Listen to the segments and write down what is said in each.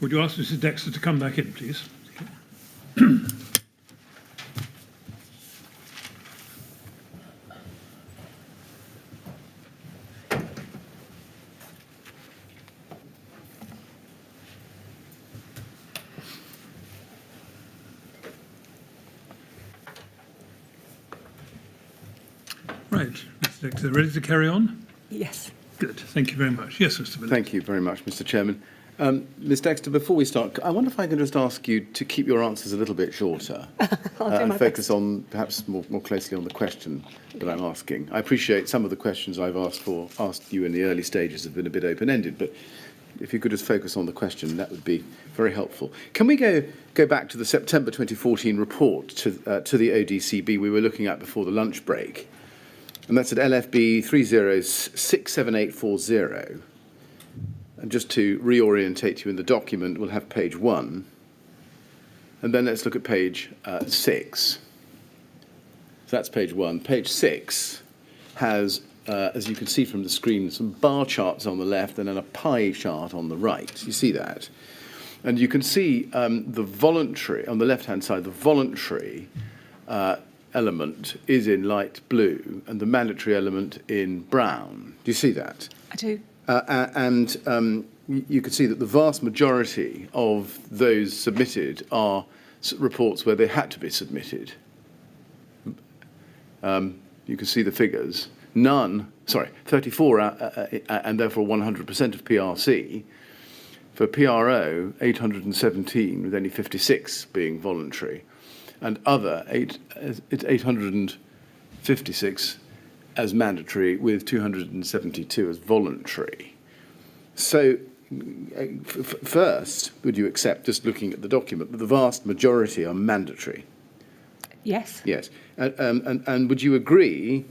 Would you ask Mrs. Dexter to come back in, please? Right, Mrs. Dexter, ready to carry on? Yes. Good, thank you very much. Yes, Mr. Bennett. Thank you very much, Mr. Chairman. Ms. Dexter, before we start, I wonder if I can just ask you to keep your answers a little bit shorter and focus on perhaps more closely on the question that I'm asking. I appreciate some of the questions I've asked you in the early stages have been a bit open-ended, but if you could just focus on the question, that would be very helpful. Can we go back to the September 2014 report to the ODCB we were looking at before the lunch break? And that's at LFB 3067840. And just to reorientate you in the document, we'll have page 1. And then let's look at page 6. So that's page 1. Page 6 has, as you can see from the screen, some bar charts on the left and then a pie chart on the right. You see that? And you can see the voluntary, on the left-hand side, the voluntary element is in light blue and the mandatory element in brown. Do you see that? I do. You can see that the vast majority of those submitted are reports where they had to be submitted. You can see the figures. 34, and therefore 100% of PRC. For PRO, 817, with only 56 being voluntary. And other, it's 856 as mandatory, with 272 as voluntary. So, first, would you accept, just looking at the document, that the vast majority are mandatory? Yes. Yes. And would you agree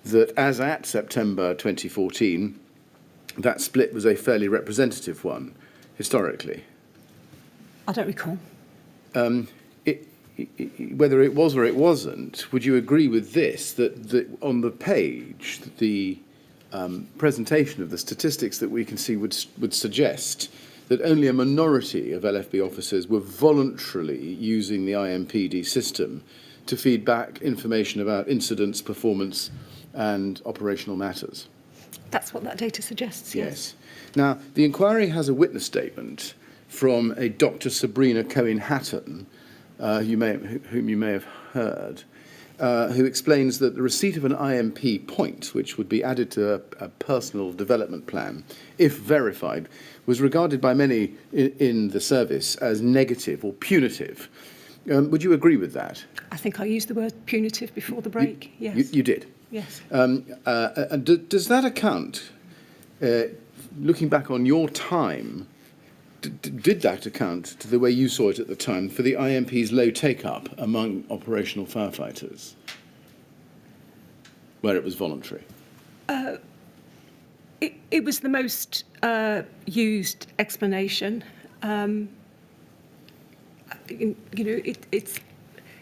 that, as at September 2014, that split was a fairly representative one, historically? I don't recall. Whether it was or it wasn't, would you agree with this, that on the page, the presentation of the statistics that we can see would suggest that only a minority of LFB officers were voluntarily using the IMPD system to feed back information about incidents, performance and operational matters? That's what that data suggests, yes. Now, the inquiry has a witness statement from a Dr. Sabrina Cohen-Hatton, whom you may have heard, who explains that the receipt of an IMP point, which would be added to a personal development plan, if verified, was regarded by many in the service as negative or punitive. Would you agree with that? I think I used the word punitive before the break, yes. You did? Yes. And does that account, looking back on your time, did that account to the way you saw it at the time for the IMP's low take-up among operational firefighters, where it was voluntary? It was the most used explanation.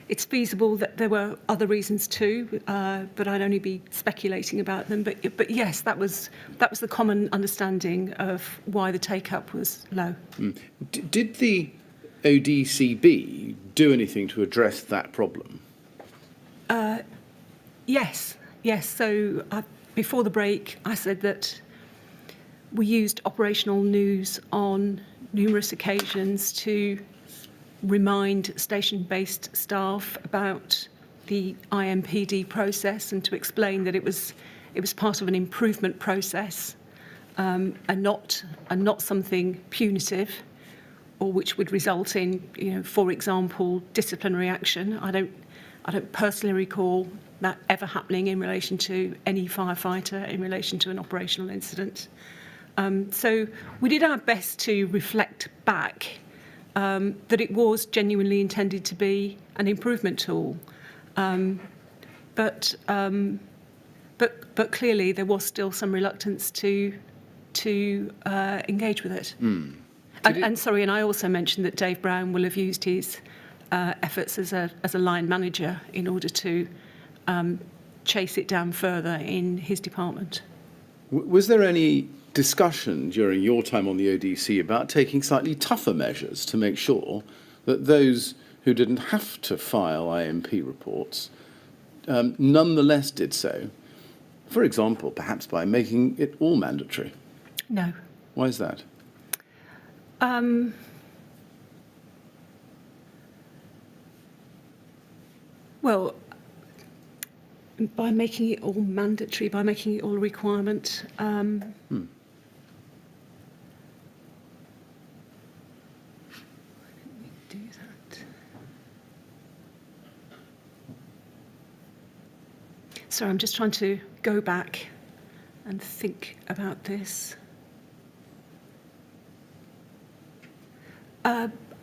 It's feasible that there were other reasons too, but I'd only be speculating about them. But yes, that was the common understanding of why the take-up was low. Did the ODCB do anything to address that problem? Yes. So before the break, I said that we used operational news on numerous occasions to remind station-based staff about the IMPD process and to explain that it was part of an improvement process and not something punitive or which would result in, for example, disciplinary action. I don't personally recall that ever happening in relation to any firefighter in relation to an operational incident. So we did our best to reflect back that it was genuinely intended to be an improvement tool, but clearly there was still some reluctance to engage with it. And I also mentioned that Dave Brown will have used his efforts as a line manager in order to chase it down further in his department. Was there any discussion during your time on the ODC about taking slightly tougher measures to make sure that those who didn't have to file IMP reports nonetheless did so? For example, perhaps by making it all mandatory. No. Why is that? Well, by making it all mandatory, by making it all a requirement. Do that. Sorry, I'm just trying to go back and think about this.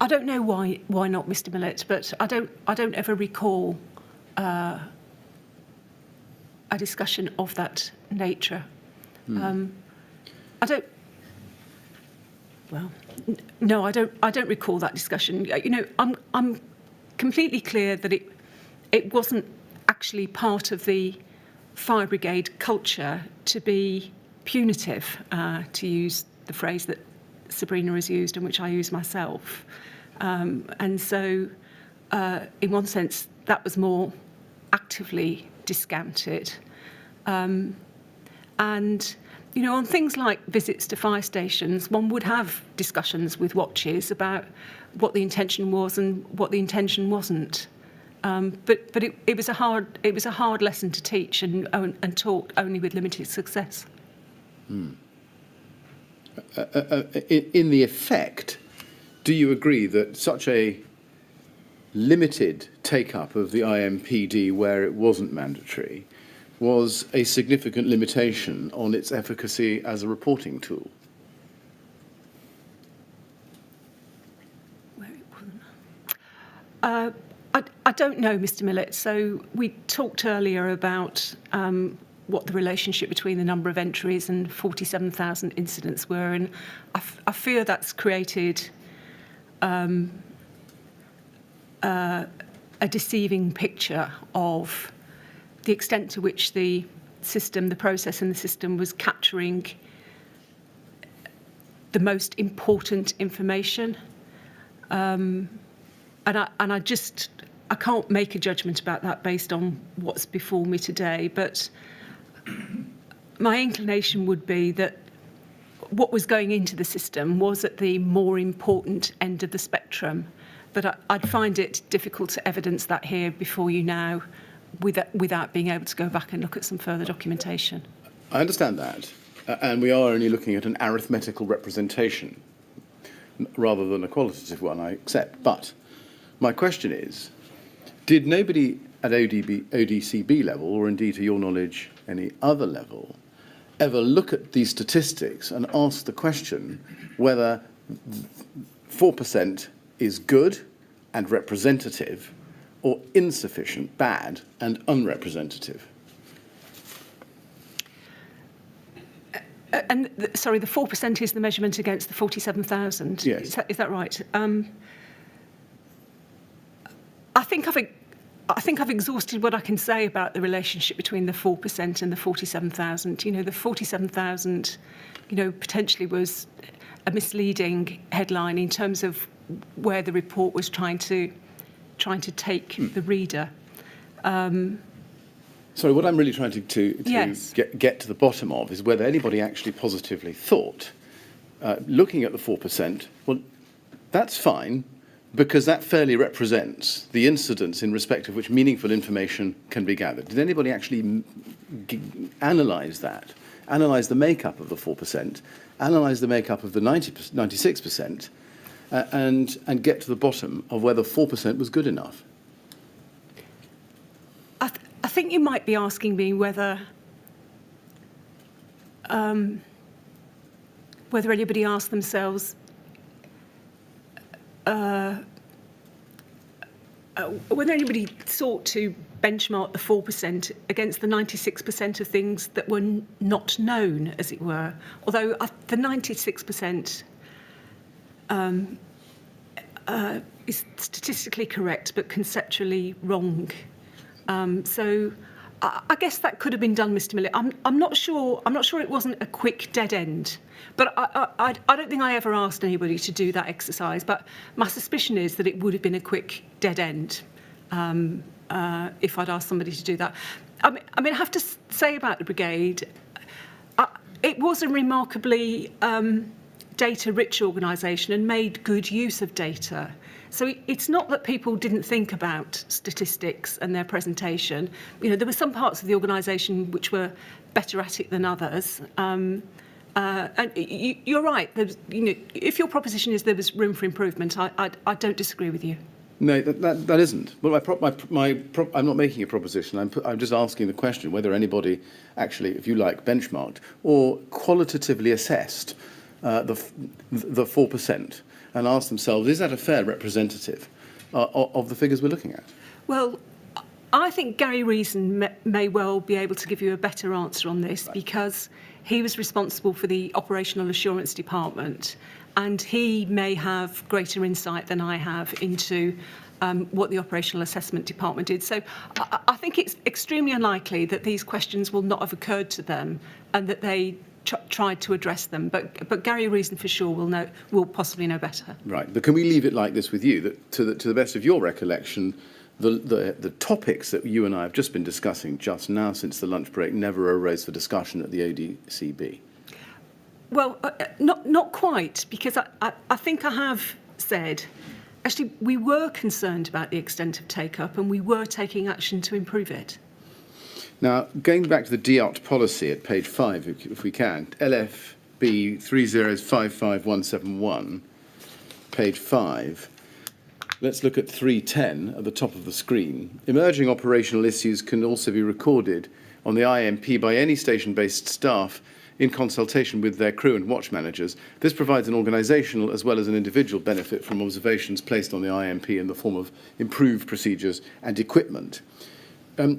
I don't know why not, Mr. Millett, but I don't ever recall a discussion of that nature. I don't. Well, no, I don't recall that discussion. You know, I'm completely clear that it wasn't actually part of the fire brigade culture to be punitive, to use the phrase that Sabrina has used and which I use myself. And so, in one sense, that was more actively discounted. And, you know, on things like visits to fire stations, one would have discussions with watches about what the intention was and what the intention wasn't. But it was a hard lesson to teach and taught only with limited success. In the effect, do you agree that such a limited take-up of the IMPD where it wasn't mandatory was a significant limitation on its efficacy as a reporting tool? Where it wasn't. I don't know, Mr. Millett. So we talked earlier about what the relationship between the number of entries and 47,000 incidents were, and I fear that's created a deceiving picture of the extent to which the system, the process in the system was capturing the most important information. And I can't make a judgment about that based on what's before me today, but my inclination would be that what was going into the system was at the more important end of the spectrum, but I'd find it difficult to evidence that here before you now without being able to go back and look at some further documentation. I understand that, and we are only looking at an arithmetical representation rather than a qualitative one, I accept. But my question is, did nobody at ODCB level, or indeed to your knowledge any other level, ever look at these statistics and ask the question whether 4% is good and representative or insufficient, bad and unrepresentative? Sorry, the 4% is the measurement against the 47,000? Yes. Is that right? I think I've exhausted what I can say about the relationship between the 4% and the 47,000. You know, the 47,000, you know, potentially was a misleading headline in terms of where the report was trying to take the reader. Sorry, what I'm really trying to Yes. get to the bottom of is whether anybody actually positively thought, looking at the 4%, well, that's fine, because that fairly represents the incidents in respect of which meaningful information can be gathered. Did anybody actually analyse that, analyse the makeup of the 4%, analyse the makeup of the 96%, and get to the bottom of whether 4% was good enough? I think you might be asking me whether anybody asked themselves whether anybody sought to benchmark the 4% against the 96% of things that were not known, as it were. Although the 96% is statistically correct but conceptually wrong. So I guess that could have been done, Mr. Millett. I'm not sure. I'm not sure it wasn't a quick dead end. But I don't think I ever asked anybody to do that exercise. But my suspicion is that it would have been a quick dead end if I'd asked somebody to do that. I mean, I have to say about the Brigade, it was a remarkably data-rich organisation and made good use of data. So it's not that people didn't think about statistics and their presentation. You know, there were some parts of the organisation which were better at it than others. And you're right. You know, if your proposition is there was room for improvement, I don't disagree with you. No, that isn't. Well, I'm not making a proposition. I'm just asking the question whether anybody actually, if you like, benchmarked or qualitatively assessed the 4%. And ask themselves, is that a fair representative of the figures we're looking at? Well, I think Gary Reason may well be able to give you a better answer on this, because he was responsible for the Operational Assurance Department, and he may have greater insight than I have into what the Operational Assessment Department did. So I think it's extremely unlikely that these questions will not have occurred to them and that they tried to address them, but Gary Reason for sure will possibly know better. Right, but can we leave it like this with you? That to the best of your recollection, the topics that you and I have just been discussing just now since the lunch break never arose for discussion at the ODCB. Well, not quite, because I think I have said, actually, we were concerned about the extent of take-up and we were taking action to improve it. Now, going back to the DIOT policy at page 5, if we can, LFB 3055171, page 5, let's look at 310 at the top of the screen. Emerging operational issues can also be recorded on the IMP by any station-based staff in consultation with their crew and watch managers. This provides an organisational as well as an individual benefit from observations placed on the IMP in the form of improved procedures and equipment.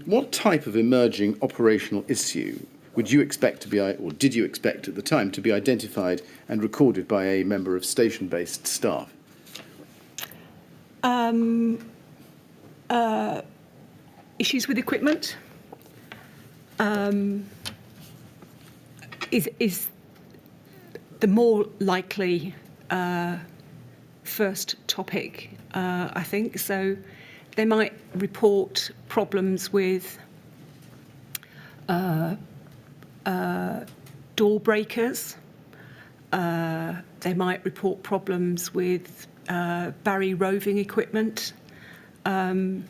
What type of emerging operational issue would you expect to be, or did you expect at the time, to be identified and recorded by a member of station-based staff? Issues with equipment is the more likely first topic, I think. So they might report problems with door breakers. They might report problems with Barry roving equipment. So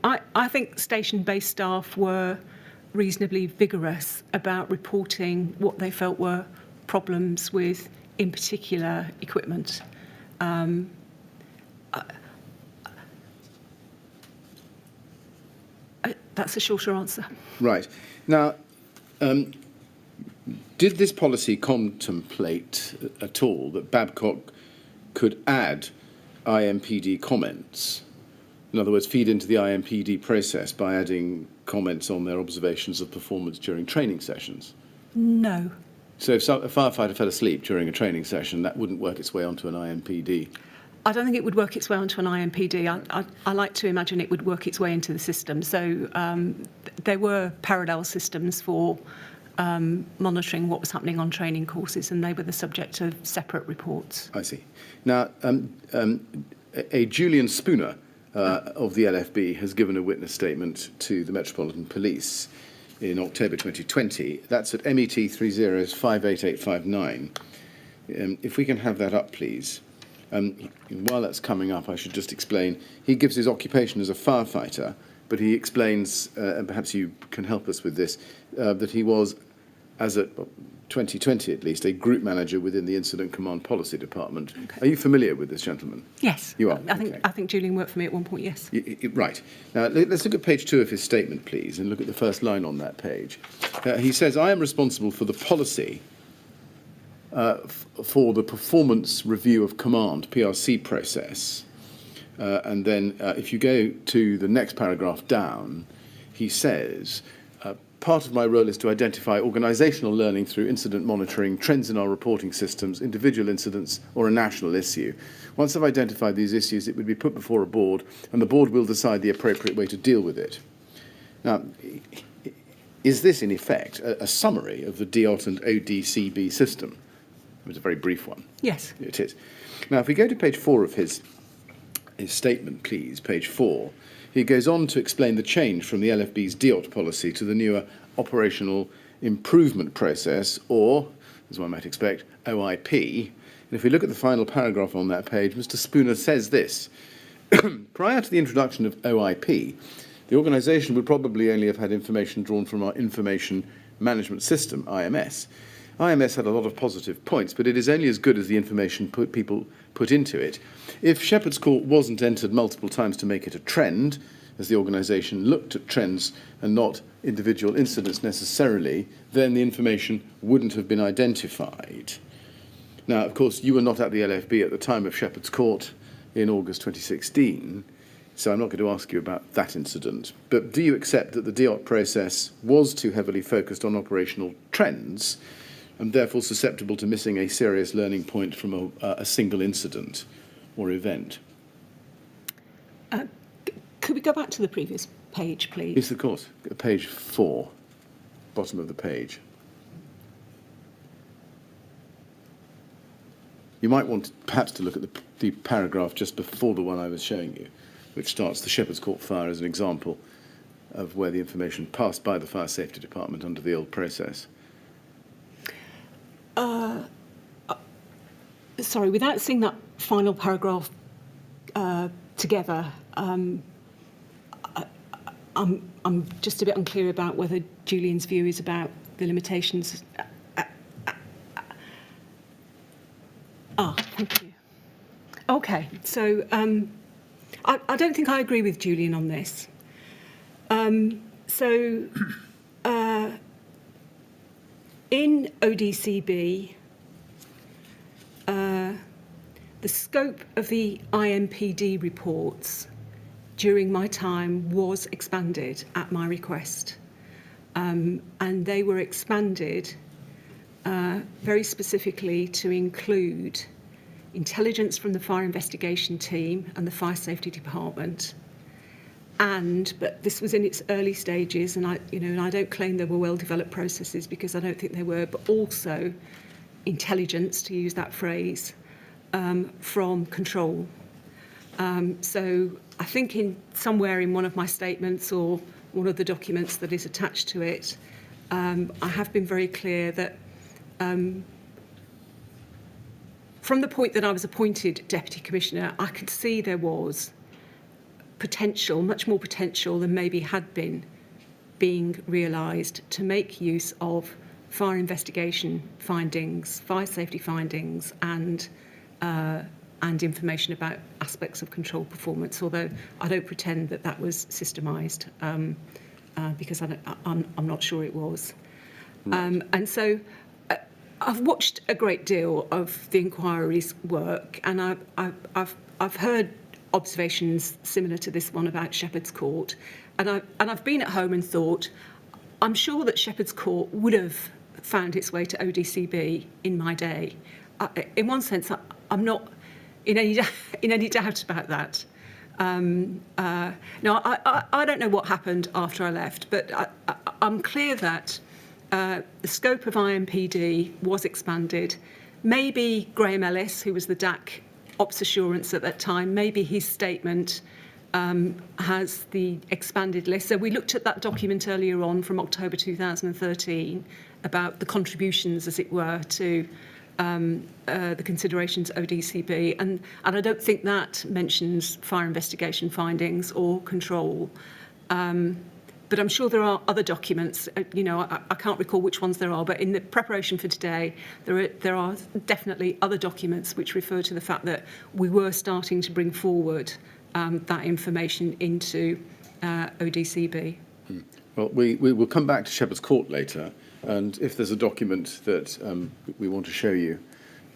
I think station-based staff were reasonably vigorous about reporting what they felt were problems with, in particular, equipment. That's a shorter answer. Right. Now, did this policy contemplate at all that Babcock could add IMPD comments? In other words, feed into the IMPD process by adding comments on their observations of performance during training sessions? No. So if a firefighter fell asleep during a training session, that wouldn't work its way onto an IMPD? I don't think it would work its way onto an IMPD. I like to imagine it would work its way into the system. So there were parallel systems for monitoring what was happening on training courses, and they were the subject of separate reports. I see. Now, a Julian Spooner of the LFB has given a witness statement to the Metropolitan Police in October 2020. That's at MET 3058859. If we can have that up, please. While that's coming up, I should just explain. He gives his occupation as a firefighter, but he explains, and perhaps you can help us with this, that he was, as at 2020 at least, a group manager within the Incident Command Policy Department. Okay. Are you familiar with this gentleman? Yes. You are? I think Julian worked for me at one point, yes. Right. Now, let's look at page 2 of his statement, please, and look at the first line on that page. He says, I am responsible for the policy for the performance review of command, PRC process. And then if you go to the next paragraph down, he says, part of my role is to identify organisational learning through incident monitoring, trends in our reporting systems, individual incidents, or a national issue. Once I've identified these issues, it would be put before a board, and the board will decide the appropriate way to deal with it. Now, is this, in effect, a summary of the DOT and ODCB system? It was a very brief one. Yes. It is. Now, if we go to page 4 of his statement, please, page 4, he goes on to explain the change from the LFB's DOT policy to the newer operational improvement process, or, as one might expect, OIP. And if we look at the final paragraph on that page, Mr. Spooner says this: prior to the introduction of OIP, the organisation would probably only have had information drawn from our Information Management System, IMS. IMS had a lot of positive points, but it is only as good as the information people put into it. If Shepherd's Court wasn't entered multiple times to make it a trend, as the organisation looked at trends and not individual incidents necessarily, then the information wouldn't have been identified. Now, of course, you were not at the LFB at the time of Shepherd's Court in August 2016, so I'm not going to ask you about that incident. But do you accept that the DOT process was too heavily focused on operational trends and therefore susceptible to missing a serious learning point from a single incident or event? Could we go back to the previous page, please? Yes, of course. Page 4, bottom of the page. You might want perhaps to look at the paragraph just before the one I was showing you, which starts the Shepherd's Court fire as an example of where the information passed by the Fire Safety Department under the old process. Sorry, without seeing that final paragraph together, I'm just a bit unclear about whether Julian's view is about the limitations. Thank you. Okay, so I don't think I agree with Julian on this. In ODCB, the scope of the IMPD reports during my time was expanded at my request. And they were expanded very specifically to include intelligence from the fire investigation team and the fire safety department. But this was in its early stages, and I don't claim there were well-developed processes because I don't think they were, but also intelligence, to use that phrase, from control. So I think somewhere in one of my statements or one of the documents that is attached to it, I have been very clear that from the point that I was appointed Deputy Commissioner, I could see there was potential, much more potential than maybe had been being realised, to make use of fire investigation findings, fire safety findings, and information about aspects of control performance, although I don't pretend that that was systemised, because I'm not sure it was. Right. And so I've watched a great deal of the inquiry's work, and I've heard observations similar to this one about Shepherd's Court, and I've been at home and thought, I'm sure that Shepherd's Court would have found its way to ODCB in my day. In one sense, I'm not in any doubt about that. Now, I don't know what happened after I left, but I'm clear that the scope of IMPD was expanded. Maybe Graham Ellis, who was the DAC Ops Assurance at that time, maybe his statement has the expanded list. So we looked at that document earlier on from October 2013 about the contributions, as it were, to the considerations of ODCB, and I don't think that mentions fire investigation findings or control. But I'm sure there are other documents. I can't recall which ones there are, but in the preparation for today, there are definitely other documents which refer to the fact that we were starting to bring forward that information into ODCB. Well, we will come back to Shepherd's Court later, and if there's a document that we want to show you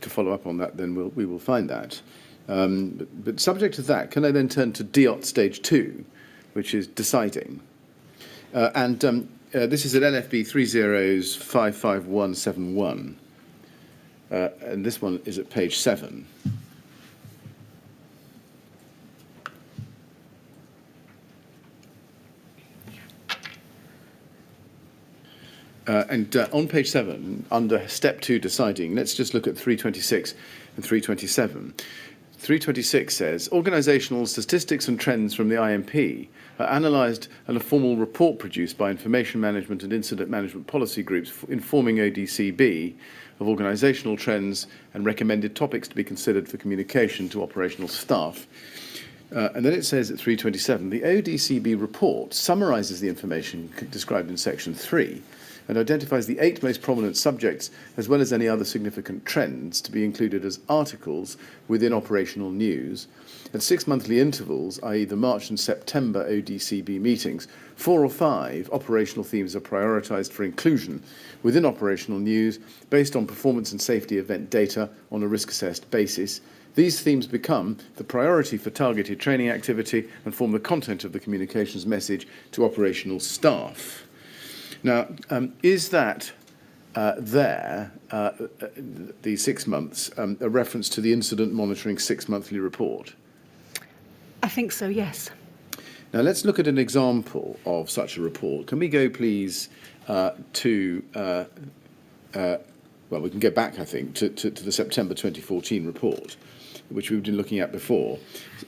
to follow up on that, then we will find that. But subject to that, can I then turn to DOT Stage 2, which is deciding? this is at LFB 55171, and this one is at page 7. And on page 7, under step 2 deciding, let's just look at 326 and 327. 326 says, organisational statistics and trends from the IMP are analysed and a formal report produced by information management and incident management policy groups informing ODCB of organisational trends and recommended topics to be considered for communication to operational staff. And then it says at 327, the ODCB report summarises the information described in section 3 and identifies the 8 most prominent subjects as well as any other significant trends to be included as articles within operational news at 6 monthly intervals, i.e. the March and September ODCB meetings. 4 or 5 operational themes are prioritised for inclusion within operational news based on performance and safety event data on a risk-assessed basis. These themes become the priority for targeted training activity and form the content of the communications message to operational staff. Now, is that the 6 months, a reference to the incident monitoring 6-monthly report? I think so, yes. Now, let's look at an example of such a report. Can we go, please, to, well, we can go back, I think, to the September 2014 report, which we've been looking at before.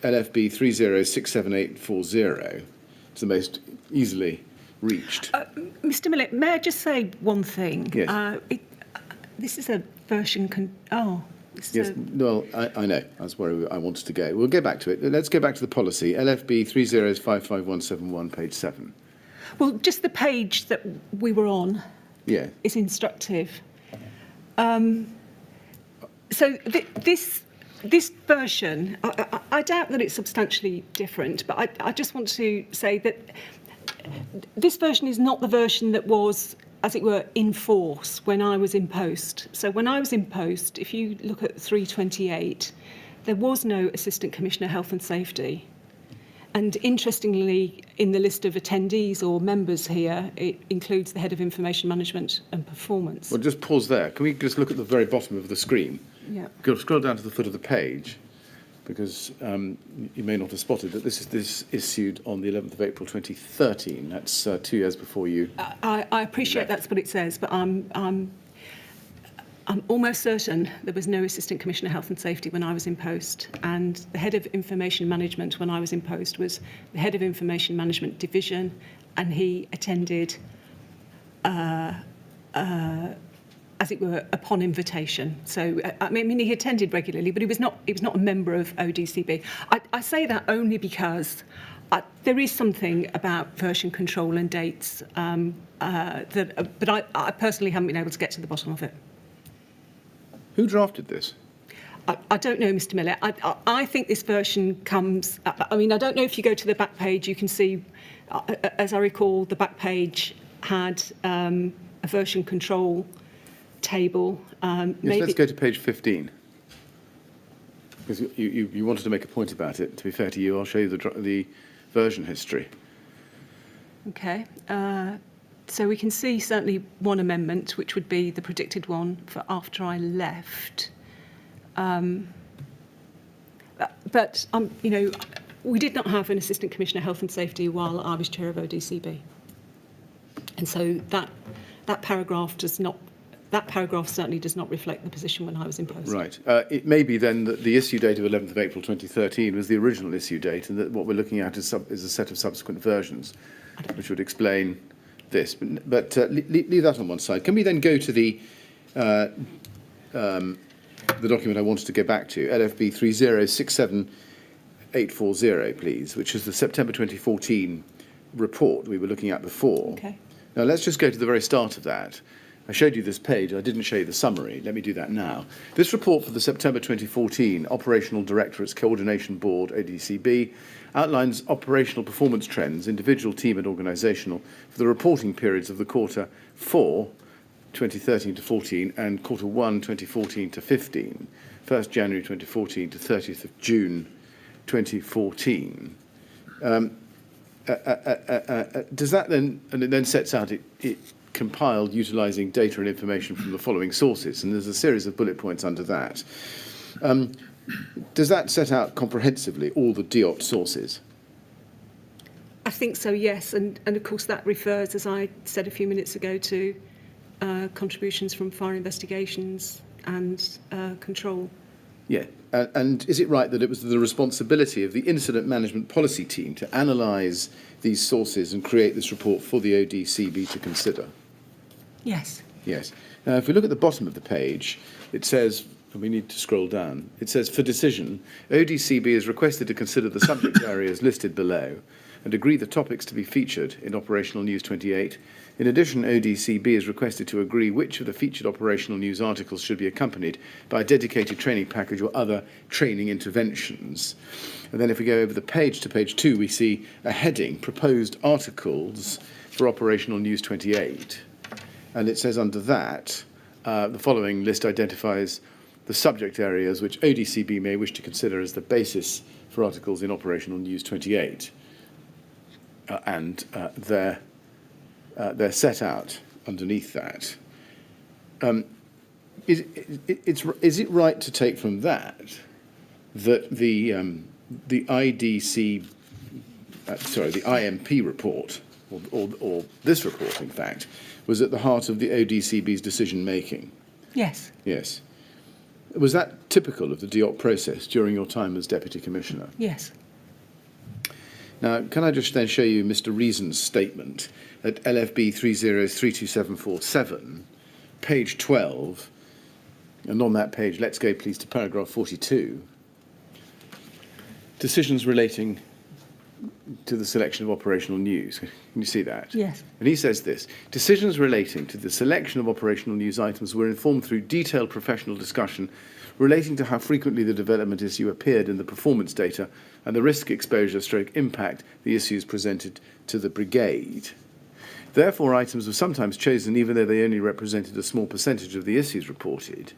LFB 3067840. It's the most easily reached. Mr. Millett, may I just say one thing? Yes. This is a version... Yes, well, I know. That's where I wanted to go. We'll go back to it. Let's go back to the policy. LFB 3055171, page 7. Well, just the page that we were on is instructive. So this version, I doubt that it's substantially different, but I just want to say that this version is not the version that was, as it were, in force when I was in post. So when I was in post, if you look at 328, there was no Assistant Commissioner Health and Safety. And interestingly, in the list of attendees or members here, it includes the Head of Information Management and Performance. Well, just pause there. Can we just look at the very bottom of the screen? Yeah. Go scroll down to the foot of the page, because you may not have spotted that this is issued on the 11th of April 2013. That's 2 years before you. I appreciate that's what it says, but I'm almost certain there was no Assistant Commissioner Health and Safety when I was in post, and the Head of Information Management when I was in post was the Head of Information Management Division, and he attended, as it were, upon invitation. So, I mean, he attended regularly, but he was not a member of ODCB. I say that only because there is something about version control and dates but I personally haven't been able to get to the bottom of it. Who drafted this? I don't know, Mr. Millett. I think this version comes... I mean, I don't know if you go to the back page, you can see, as I recall, the back page had a version control table. Yes, maybe... let's go to page 15. Because you wanted to make a point about it. To be fair to you, I'll show you the version history. Okay. So we can see certainly one amendment, which would be the predicted one for after I left. But you know, we did not have an Assistant Commissioner Health and Safety while I was chair of ODCB, and so that paragraph certainly does not reflect the position when I was in post. Right. It may be then that the issue date of 11th of April 2013 was the original issue date, and that what we're looking at is a set of subsequent versions, which would explain this. But leave that on one side. Can we then go to the document I wanted to go back to, LFB 3067840, please, which is the September 2014 report we were looking at before. Okay. Now, let's just go to the very start of that. I showed you this page. I didn't show you the summary. Let me do that now. This report for the September 2014 Operational Directorates Coordination Board, ODCB, outlines operational performance trends, individual, team and organisational, for the reporting periods of the quarter 4, 2013 to 14, and quarter 1, 2014 to 15, 1st January 2014 to 30th of June 2014. does that then, and it then sets out it compiled utilising data and information from the following sources, and there's a series of bullet points under that. Does that set out comprehensively all the DOT sources? I think so, yes. And of course that refers, as I said a few minutes ago, to contributions from fire investigations and control. Yeah. And is it right that it was the responsibility of the incident management policy team to analyse these sources and create this report for the ODCB to consider? Yes. Yes. Now, if we look at the bottom of the page, it says, and we need to scroll down, it says, for decision, ODCB is requested to consider the subject areas listed below and agree the topics to be featured in Operational News 28. In addition, ODCB is requested to agree which of the featured operational news articles should be accompanied by a dedicated training package or other training interventions. And then if we go over the page to page 2, we see a heading, Proposed Articles for Operational News 28. And it says under that, the following list identifies the subject areas which ODCB may wish to consider as the basis for articles in Operational News 28. And they're set out underneath that. Is it right to take from that the IMP report, or this report, in fact, was at the heart of the ODCB's decision making? Yes. Yes. Was that typical of the DOT process during your time as Deputy Commissioner? Yes. Now, can I just then show you Mr. Reason's statement at LFB 3032747, page 12, and on that page, let's go please to paragraph 42. Decisions relating to the selection of operational news. Can you see that? Yes. And he says this, decisions relating to the selection of operational news items were informed through detailed professional discussion relating to how frequently the development issue appeared in the performance data and the risk exposure stroke impact the issues presented to the Brigade. Therefore, items were sometimes chosen even though they only represented a small percentage of the issues reported.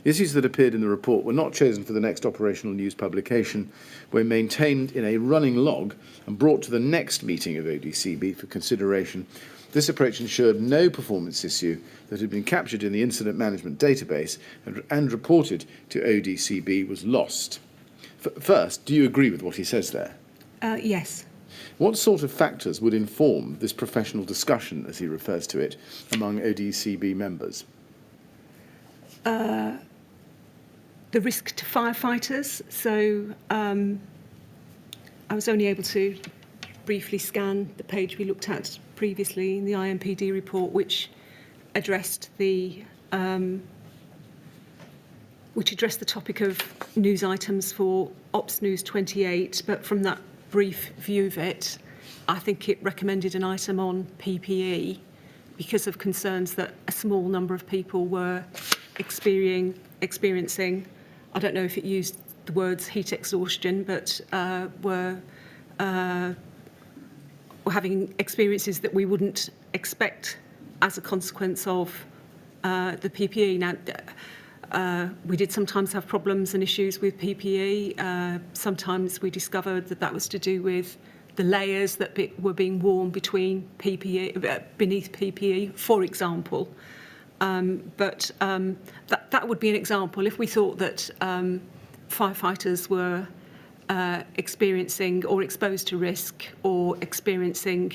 Issues that appeared in the report were not chosen for the next operational news publication, were maintained in a running log and brought to the next meeting of ODCB for consideration. This approach ensured no performance issue that had been captured in the incident management database and reported to ODCB was lost. First, do you agree with what he says there? Yes. What sort of factors would inform this professional discussion, as he refers to it, among ODCB members? The risk to firefighters. So I was only able to briefly scan the page we looked at previously in the IMPD report, which addressed the topic of news items for Ops News 28. But from that brief view of it, I think it recommended an item on PPE because of concerns that a small number of people were experiencing, I don't know if it used the words heat exhaustion, but were having experiences that we wouldn't expect as a consequence of the PPE. Now, we did sometimes have problems and issues with PPE. Sometimes we discovered that was to do with the layers that were being worn between PPE, beneath PPE, for example. But that would be an example. If we thought that firefighters were experiencing or exposed to risk or experiencing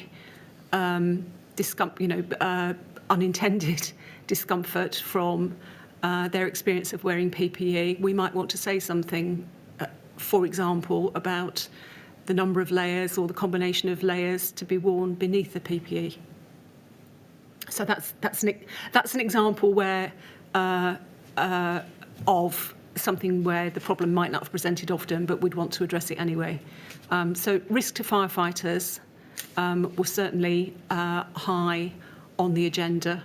unintended discomfort from their experience of wearing PPE, we might want to say something, for example, about the number of layers or the combination of layers to be worn beneath the PPE. So that's an example where of something where the problem might not have presented often, but we'd want to address it anyway. So risk to firefighters was certainly high on the agenda.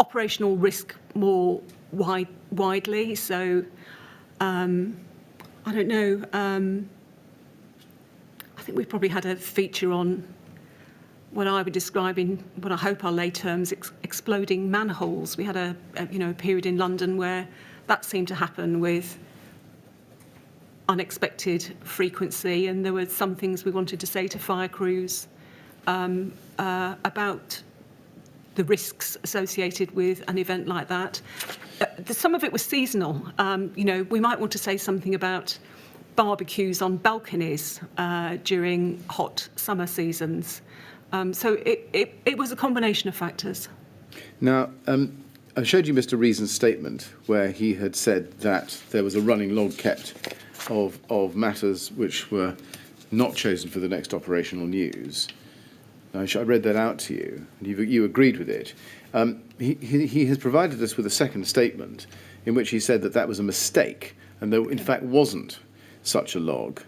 Operational risk more widely. So I don't know. I think we've probably had a feature on what I would describe in what I hope are lay terms, exploding manholes. We had a period in London where that seemed to happen with unexpected frequency, and there were some things we wanted to say to fire crews about the risks associated with an event like that. Some of it was seasonal. We might want to say something about barbecues on balconies during hot summer seasons. So it was a combination of factors. Now, I showed you Mr. Reason's statement where he had said that there was a running log kept of matters which were not chosen for the next operational news. I read that out to you, and you agreed with it. He has provided us with a second statement in which he said that that was a mistake, and there in fact wasn't such a log.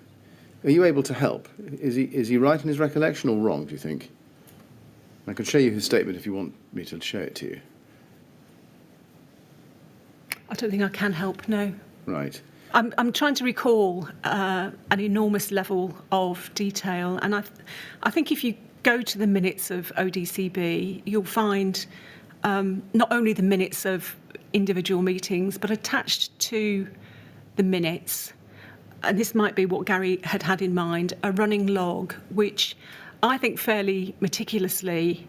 Are you able to help? Is he right in his recollection or wrong, do you think? I can show you his statement if you want me to show it to you. I don't think I can help, no. Right. I'm trying to recall an enormous level of detail, and I think if you go to the minutes of ODCB, you'll find not only the minutes of individual meetings, but attached to the minutes, and this might be what Gary had in mind, a running log, which I think fairly meticulously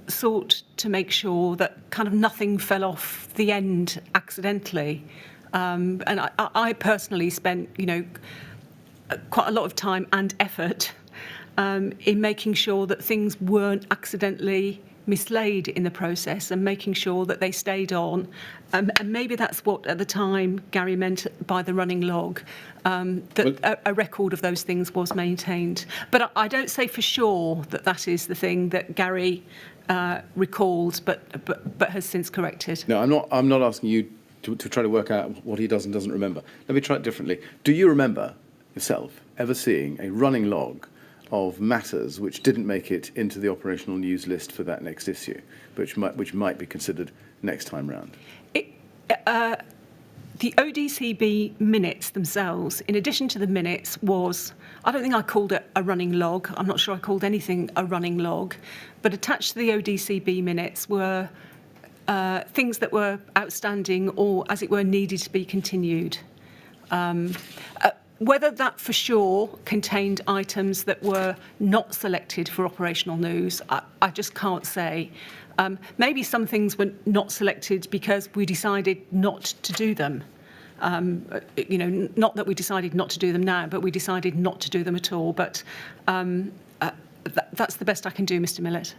sought to make sure that kind of nothing fell off the end accidentally. And I personally spent, quite a lot of time and effort in making sure that things weren't accidentally mislaid in the process and making sure that they stayed on. And maybe that's what at the time Gary meant by the running log, that a record of those things was maintained. But I don't say for sure that that is the thing that Gary recalled, but has since corrected. No, I'm not asking you to try to work out what he does and doesn't remember. Let me try it differently. Do you remember yourself ever seeing a running log of matters which didn't make it into the operational news list for that next issue, which might be considered next time round? The ODCB minutes themselves, in addition to the minutes, I don't think I called it a running log. I'm not sure I called anything a running log. But attached to the ODCB minutes were things that were outstanding or, as it were, needed to be continued. Whether that for sure contained items that were not selected for operational news, I just can't say. Maybe some things were not selected because we decided not to do them. Not that we decided not to do them now, but we decided not to do them at all. But that's the best I can do, Mr. Millett.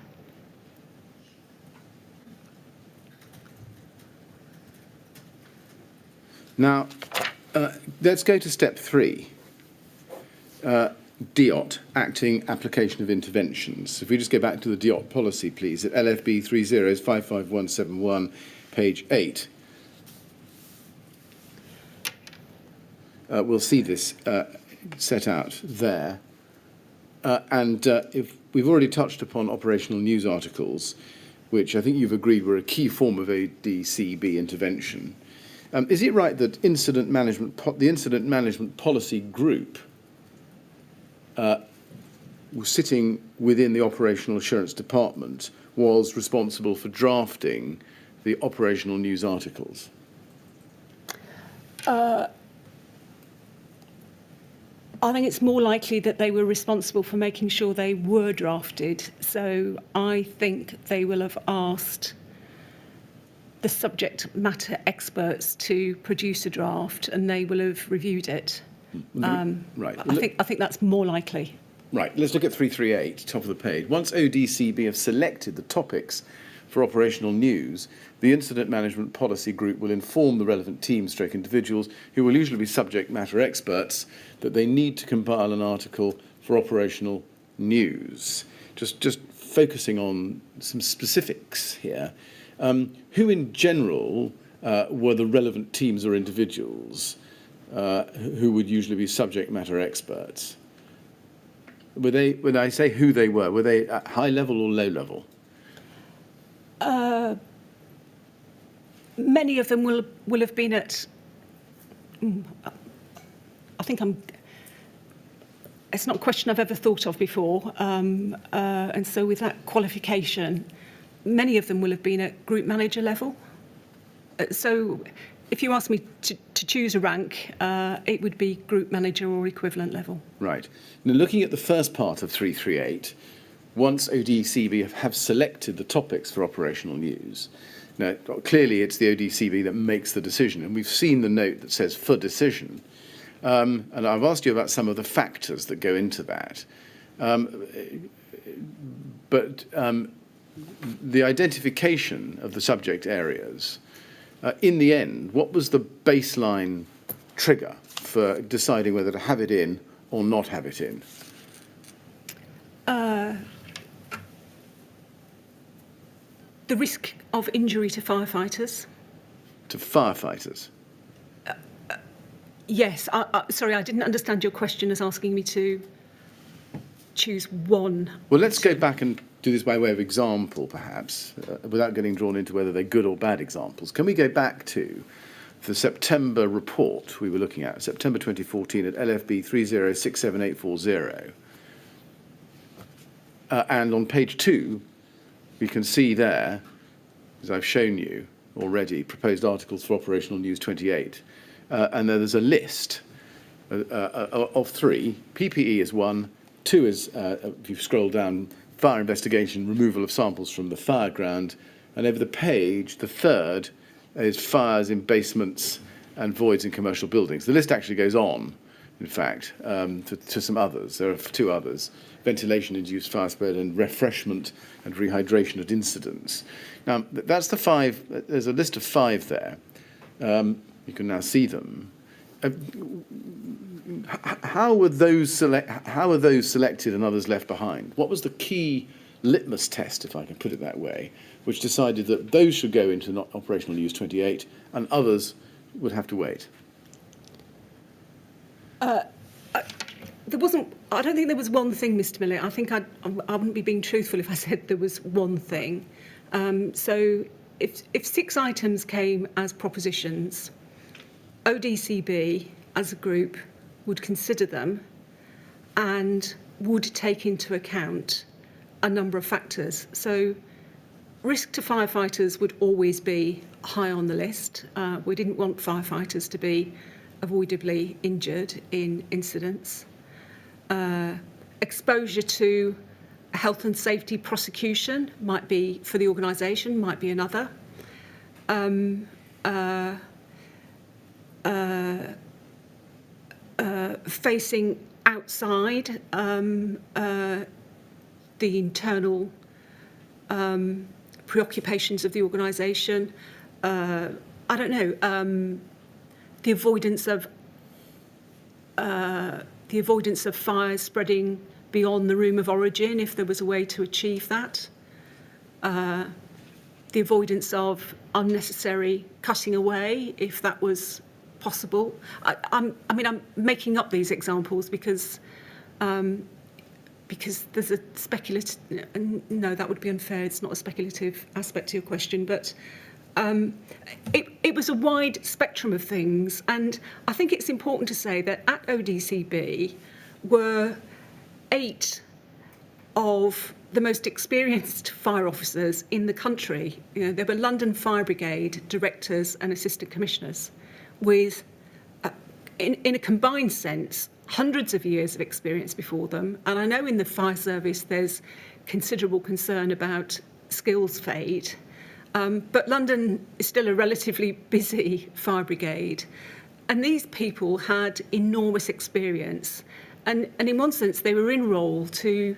Now, let's go to step 3. DIOT, Acting Application of Interventions. If we just go back to the DIOT policy, please, at LFB 3055171, page 8. We'll see this set out there. If we've already touched upon operational news articles, which I think you've agreed were a key form of ADCB intervention. Is it right that the Incident Management Policy Group sitting within the Operational Assurance Department was responsible for drafting the operational news articles? I think it's more likely that they were responsible for making sure they were drafted. So I think they will have asked the subject matter experts to produce a draft, and they will have reviewed it. Right. I think that's more likely. Right. Let's look at 338, top of the page. Once ODCB have selected the topics for operational news, the Incident Management Policy Group will inform the relevant teams, individuals, who will usually be subject matter experts, that they need to compile an article for operational news. Just focusing on some specifics here. Who in general were the relevant teams or individuals who would usually be subject matter experts? Were they, when I say who they were they at high level or low level? Many of them will have been at. I think it's not a question I've ever thought of before, and so with that qualification, many of them will have been at group manager level. So if you ask me to choose a rank, it would be group manager or equivalent level. Right. Now, looking at the first part of 338, once ODCB have selected the topics for operational news, now, clearly it's the ODCB that makes the decision, and we've seen the note that says for decision. And I've asked you about some of the factors that go into that. But the identification of the subject areas, in the end, what was the baseline trigger for deciding whether to have it in or not have it in? The risk of injury to firefighters. To firefighters? Yes. Sorry, I didn't understand your question as asking me to choose one. Well, let's go back and do this by way of example, perhaps, without getting drawn into whether they're good or bad examples. Can we go back to the September report we were looking at, September 2014 at LFB 3067840? And on page 2, we can see there, as I've shown you already, proposed articles for Operational News 28. And there's a list of 3. PPE is 1. 2 is, if you scroll down, fire investigation, removal of samples from the fire ground. And over the page, the 3rd is fires in basements and voids in commercial buildings. The list actually goes on, in fact, to some others. There are 2 others: ventilation-induced fire spread and refreshment and rehydration at incidents. Now, that's the 5. There's a list of 5 there. You can now see them. How were those selected and others left behind? What was the key litmus test, if I can put it that way, which decided that those should go into Operational News 28 and others would have to wait? There wasn't. I don't think there was one thing, Mr. Millett. I think I wouldn't be being truthful if I said there was one thing. So if 6 items came as propositions, ODCB as a group would consider them and would take into account a number of factors. So risk to firefighters would always be high on the list. We didn't want firefighters to be avoidably injured in incidents. Exposure to health and safety prosecution might be, for the organisation, might be another. Facing outside the internal preoccupations of the organisation. I don't know. The avoidance of fires spreading beyond the room of origin, if there was a way to achieve that. The avoidance of unnecessary cutting away, if that was possible. I'm making up these examples because there's a speculative. No, that would be unfair. It's not a speculative aspect to your question, but it was a wide spectrum of things, and I think it's important to say that at ODCB were 8 of the most experienced fire officers in the country. You know, there were London Fire Brigade directors and assistant commissioners with, in a combined sense, hundreds of years of experience before them. And I know in the fire service there's considerable concern about skills fade, but London is still a relatively busy fire brigade. And these people had enormous experience. And in one sense, they were in role to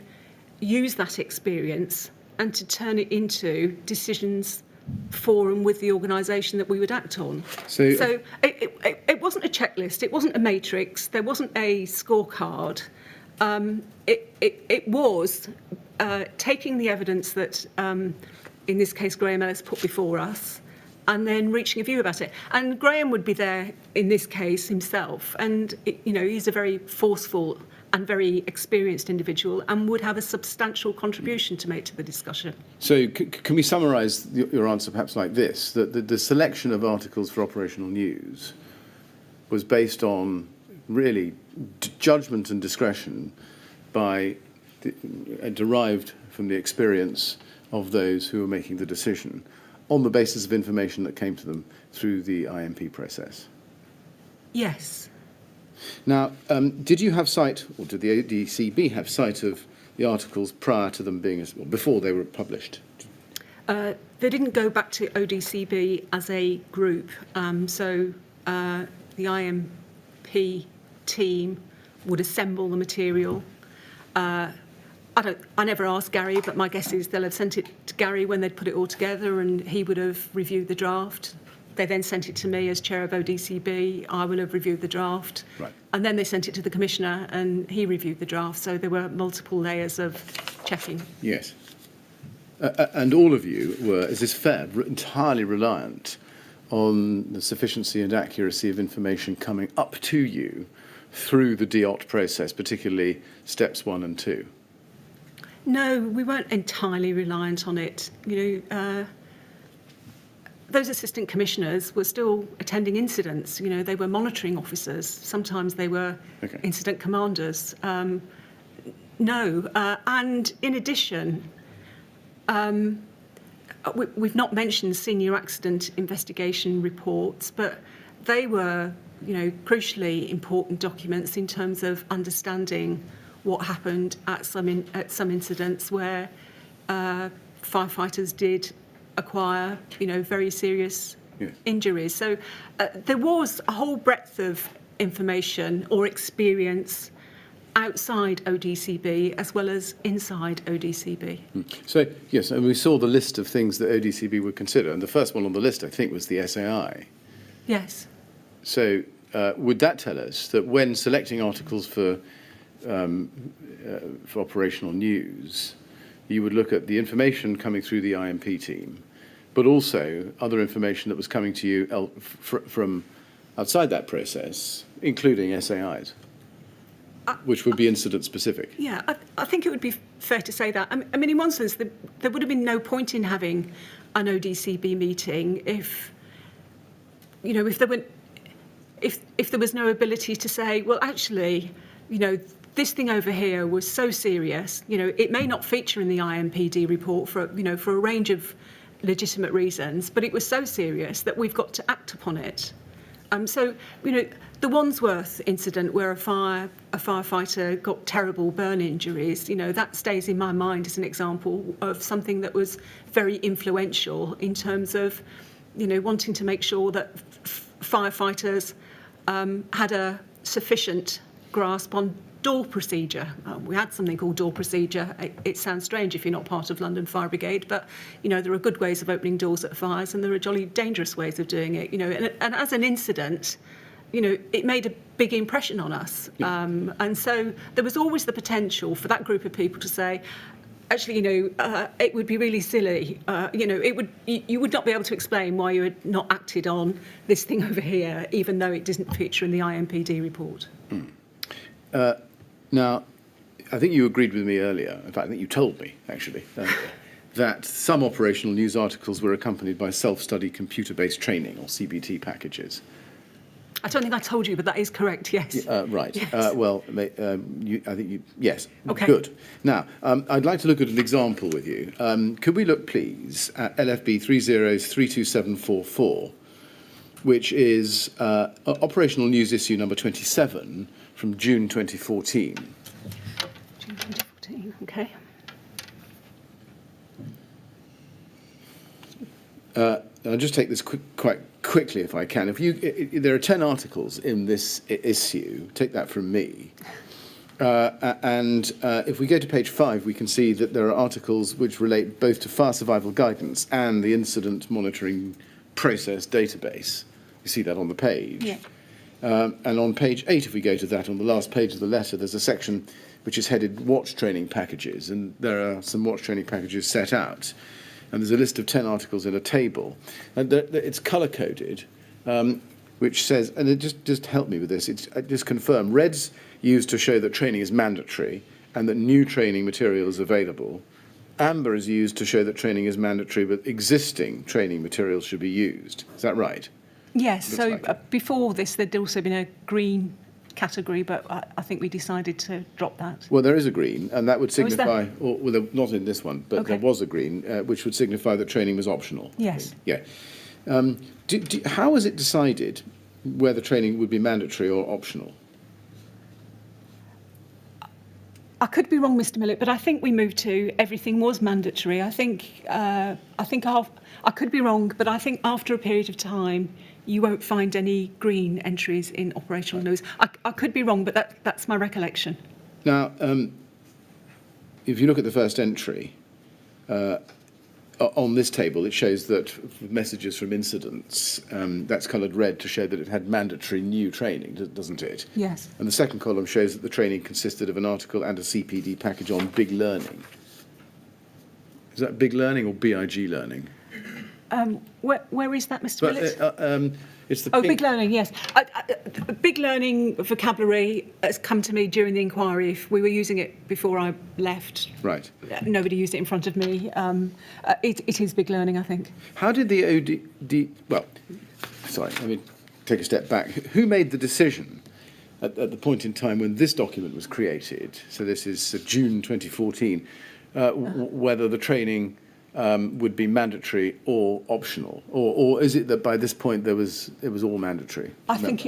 use that experience and to turn it into decisions for and with the organisation that we would act on. So it wasn't a checklist, it wasn't a matrix, there wasn't a scorecard. It was taking the evidence that, in this case, Graham Ellis put before us, and then reaching a view about it. And Graham would be there in this case himself, and he's a very forceful and very experienced individual and would have a substantial contribution to make to the discussion. So can we summarise your answer perhaps like this, that the selection of articles for operational news was based on really judgment and discretion derived from the experience of those who were making the decision on the basis of information that came to them through the IMP process? Yes. Now, did you have sight, or did the ODCB have sight of the articles prior to them being, well, before they were published? They didn't go back to ODCB as a group, so the IMP team would assemble the material. I never asked Gary, but my guess is they'll have sent it to Gary when they'd put it all together, and he would have reviewed the draft. They then sent it to me as chair of ODCB. I will have reviewed the draft. Right. And then they sent it to the commissioner, and he reviewed the draft. So there were multiple layers of checking. Yes. And all of you were, is this fair, entirely reliant on the sufficiency and accuracy of information coming up to you through the DOT process, particularly steps 1 and 2? No, we weren't entirely reliant on it. Those assistant commissioners were still attending incidents. They were monitoring officers. Sometimes they were incident commanders. And in addition, we've not mentioned senior accident investigation reports, but they were, crucially important documents in terms of understanding what happened at some incidents where firefighters did acquire, very serious injuries. So there was a whole breadth of information or experience outside ODCB as well as inside ODCB. So, yes, and we saw the list of things that ODCB would consider, and the first one on the list, I think, was the SAI. Yes. So would that tell us that when selecting articles for operational news, you would look at the information coming through the IMP team, but also other information that was coming to you from outside that process, including SAIs, which would be incident-specific? Yeah, I think it would be fair to say that. I mean, in one sense, there would have been no point in having an ODCB meeting if there was no ability to say, well, actually, this thing over here was so serious, it may not feature in the IMPD report for a range of legitimate reasons, but it was so serious that we've got to act upon it. So, the Wandsworth incident where a firefighter got terrible burn injuries, that stays in my mind as an example of something that was very influential in terms of, wanting to make sure that firefighters had a sufficient grasp on door procedure. We had something called door procedure. It sounds strange if you're not part of London Fire Brigade, but there are good ways of opening doors at fires, and there are jolly dangerous ways of doing it. And as an incident, it made a big impression on us. And so there was always the potential for that group of people to say, actually, it would be really silly. You would not be able to explain why you had not acted on this thing over here, even though it didn't feature in the IMPD report. Now, I think you agreed with me earlier, in fact, I think you told me, actually, that some operational news articles were accompanied by self-study computer-based training, or CBT packages. I don't think I told you, but that is correct, yes. Right. Yes. I think you, yes. Okay. Good. Now, I'd like to look at an example with you. Could we look, please, at LFB 30327744, which is operational news issue number 27 from June 2014. June 2014, okay. I'll just take this quite quickly if I can. There are 10 articles in this issue, take that from me. And if we go to page 5, we can see that there are articles which relate both to fire survival guidance and the incident monitoring process database. You see that on the page. Yeah. And on page 8, if we go to that, on the last page of the letter, there's a section which is headed watch training packages, and there are some watch training packages set out. And there's a list of 10 articles in a table. And it's colour-coded, which says, and it just help me with this, just confirm, red's used to show that training is mandatory and that new training material is available. Amber is used to show that training is mandatory, but existing training materials should be used. Is that right? Yes, Looks so like it. before this, there'd also been a green category, but I think we decided to drop that. Well, there is a green, and that would Oh, is there? signify, not in this one, but Okay. there was a green, which would signify that training was optional. Yes. Yeah. How was it decided whether training would be mandatory or optional? I could be wrong, Mr. Millett, but I think we moved to everything was mandatory. I could be wrong, but I think after a period of time, you won't find any green entries in operational news. I could be wrong, but that's my recollection. Now, if you look at the first entry, on this table, it shows that messages from incidents, that's coloured red to show that it had mandatory new training, doesn't it? Yes. And the second column shows that the training consisted of an article and a CPD package on big learning. Is that big learning or BIG learning? Where is that, Mr. Millett? It's the Oh, pink. big learning, yes. Big learning vocabulary has come to me during the inquiry. If we were using it before I left, Right. nobody used it in front of me. It is big learning, I think. How did the OD... Well, sorry, let me take a step back. Who made the decision at the point in time when this document was created, so this is June 2014, whether the training would be mandatory or optional, or is it that by this point it was all mandatory? I think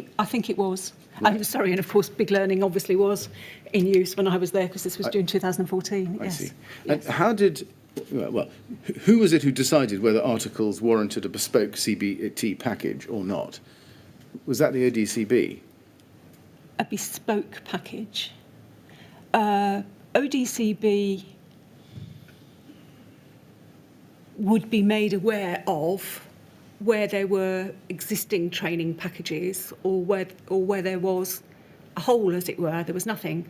it was. I'm sorry, and of course, big learning obviously was in use when I was there because this was June 2014. I Yes. see. Yes. And how did? Well, who was it who decided whether articles warranted a bespoke CBT package or not? Was that the ODCB? A bespoke package. ODCB would be made aware of where there were existing training packages or where there was a hole, as it were, there was nothing.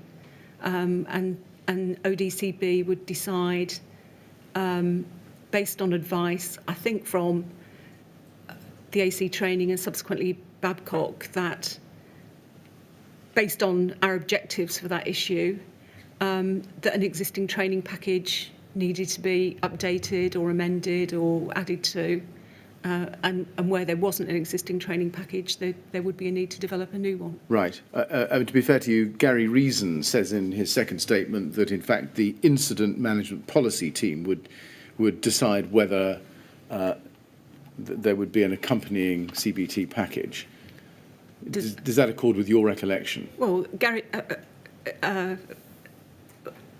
And ODCB would decide, based on advice, I think from the AC training and subsequently Babcock, that based on our objectives for that issue, that an existing training package needed to be updated or amended or added to, and where there wasn't an existing training package, there would be a need to develop a new one. Right. To be fair to you, Gary Reason says in his second statement that in fact the incident management policy team would decide whether there would be an accompanying CBT package. Does that accord with your recollection? Well, Gary,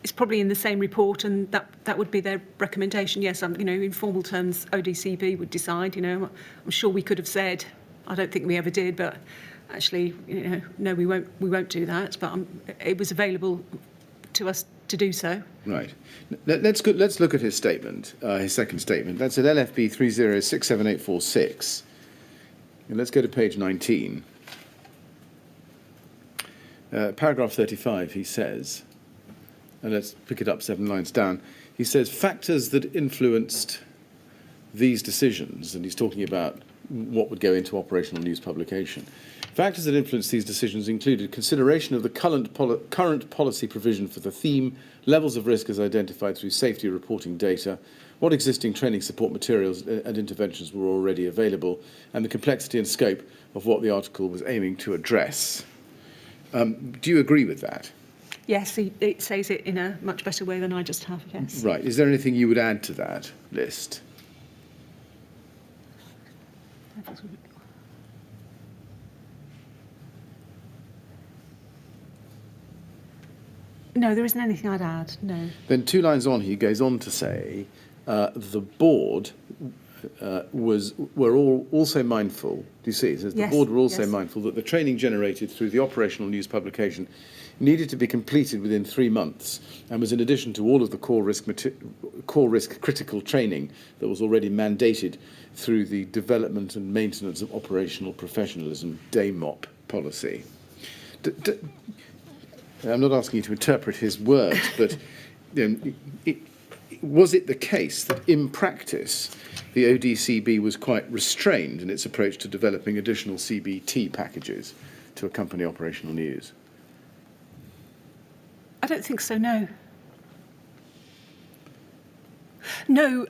it's probably in the same report, and that would be their recommendation. Yes, in formal terms, ODCB would decide. I'm sure we could have said, I don't think we ever did, but actually, no, we won't do that. But it was available to us to do so. Right. Let's look at his statement, his second statement. That's at LFB 30677846. And let's go to page 19. Paragraph 35, he says, and let's pick it up 7 lines down. He says, factors that influenced these decisions, and he's talking about what would go into operational news publication. Factors that influenced these decisions included consideration of the current policy provision for the theme, levels of risk as identified through safety reporting data, what existing training support materials and interventions were already available, and the complexity and scope of what the article was aiming to address. Do you agree with that? Yes, it says it in a much better way than I just have, yes. Right. Is there anything you would add to that list? No, there isn't anything I'd add, no. Then 2 lines on, he goes on to say, the board were all also mindful, do you see, it says the board were also mindful that the training generated through the operational news publication needed to be completed within 3 months and was in addition to all of the core risk critical training that was already mandated through the development and maintenance of operational professionalism DAMOP policy. I'm not asking you to interpret his words, but was it the case that in practice the ODCB was quite restrained in its approach to developing additional CBT packages to accompany operational news? I don't think so, no. No,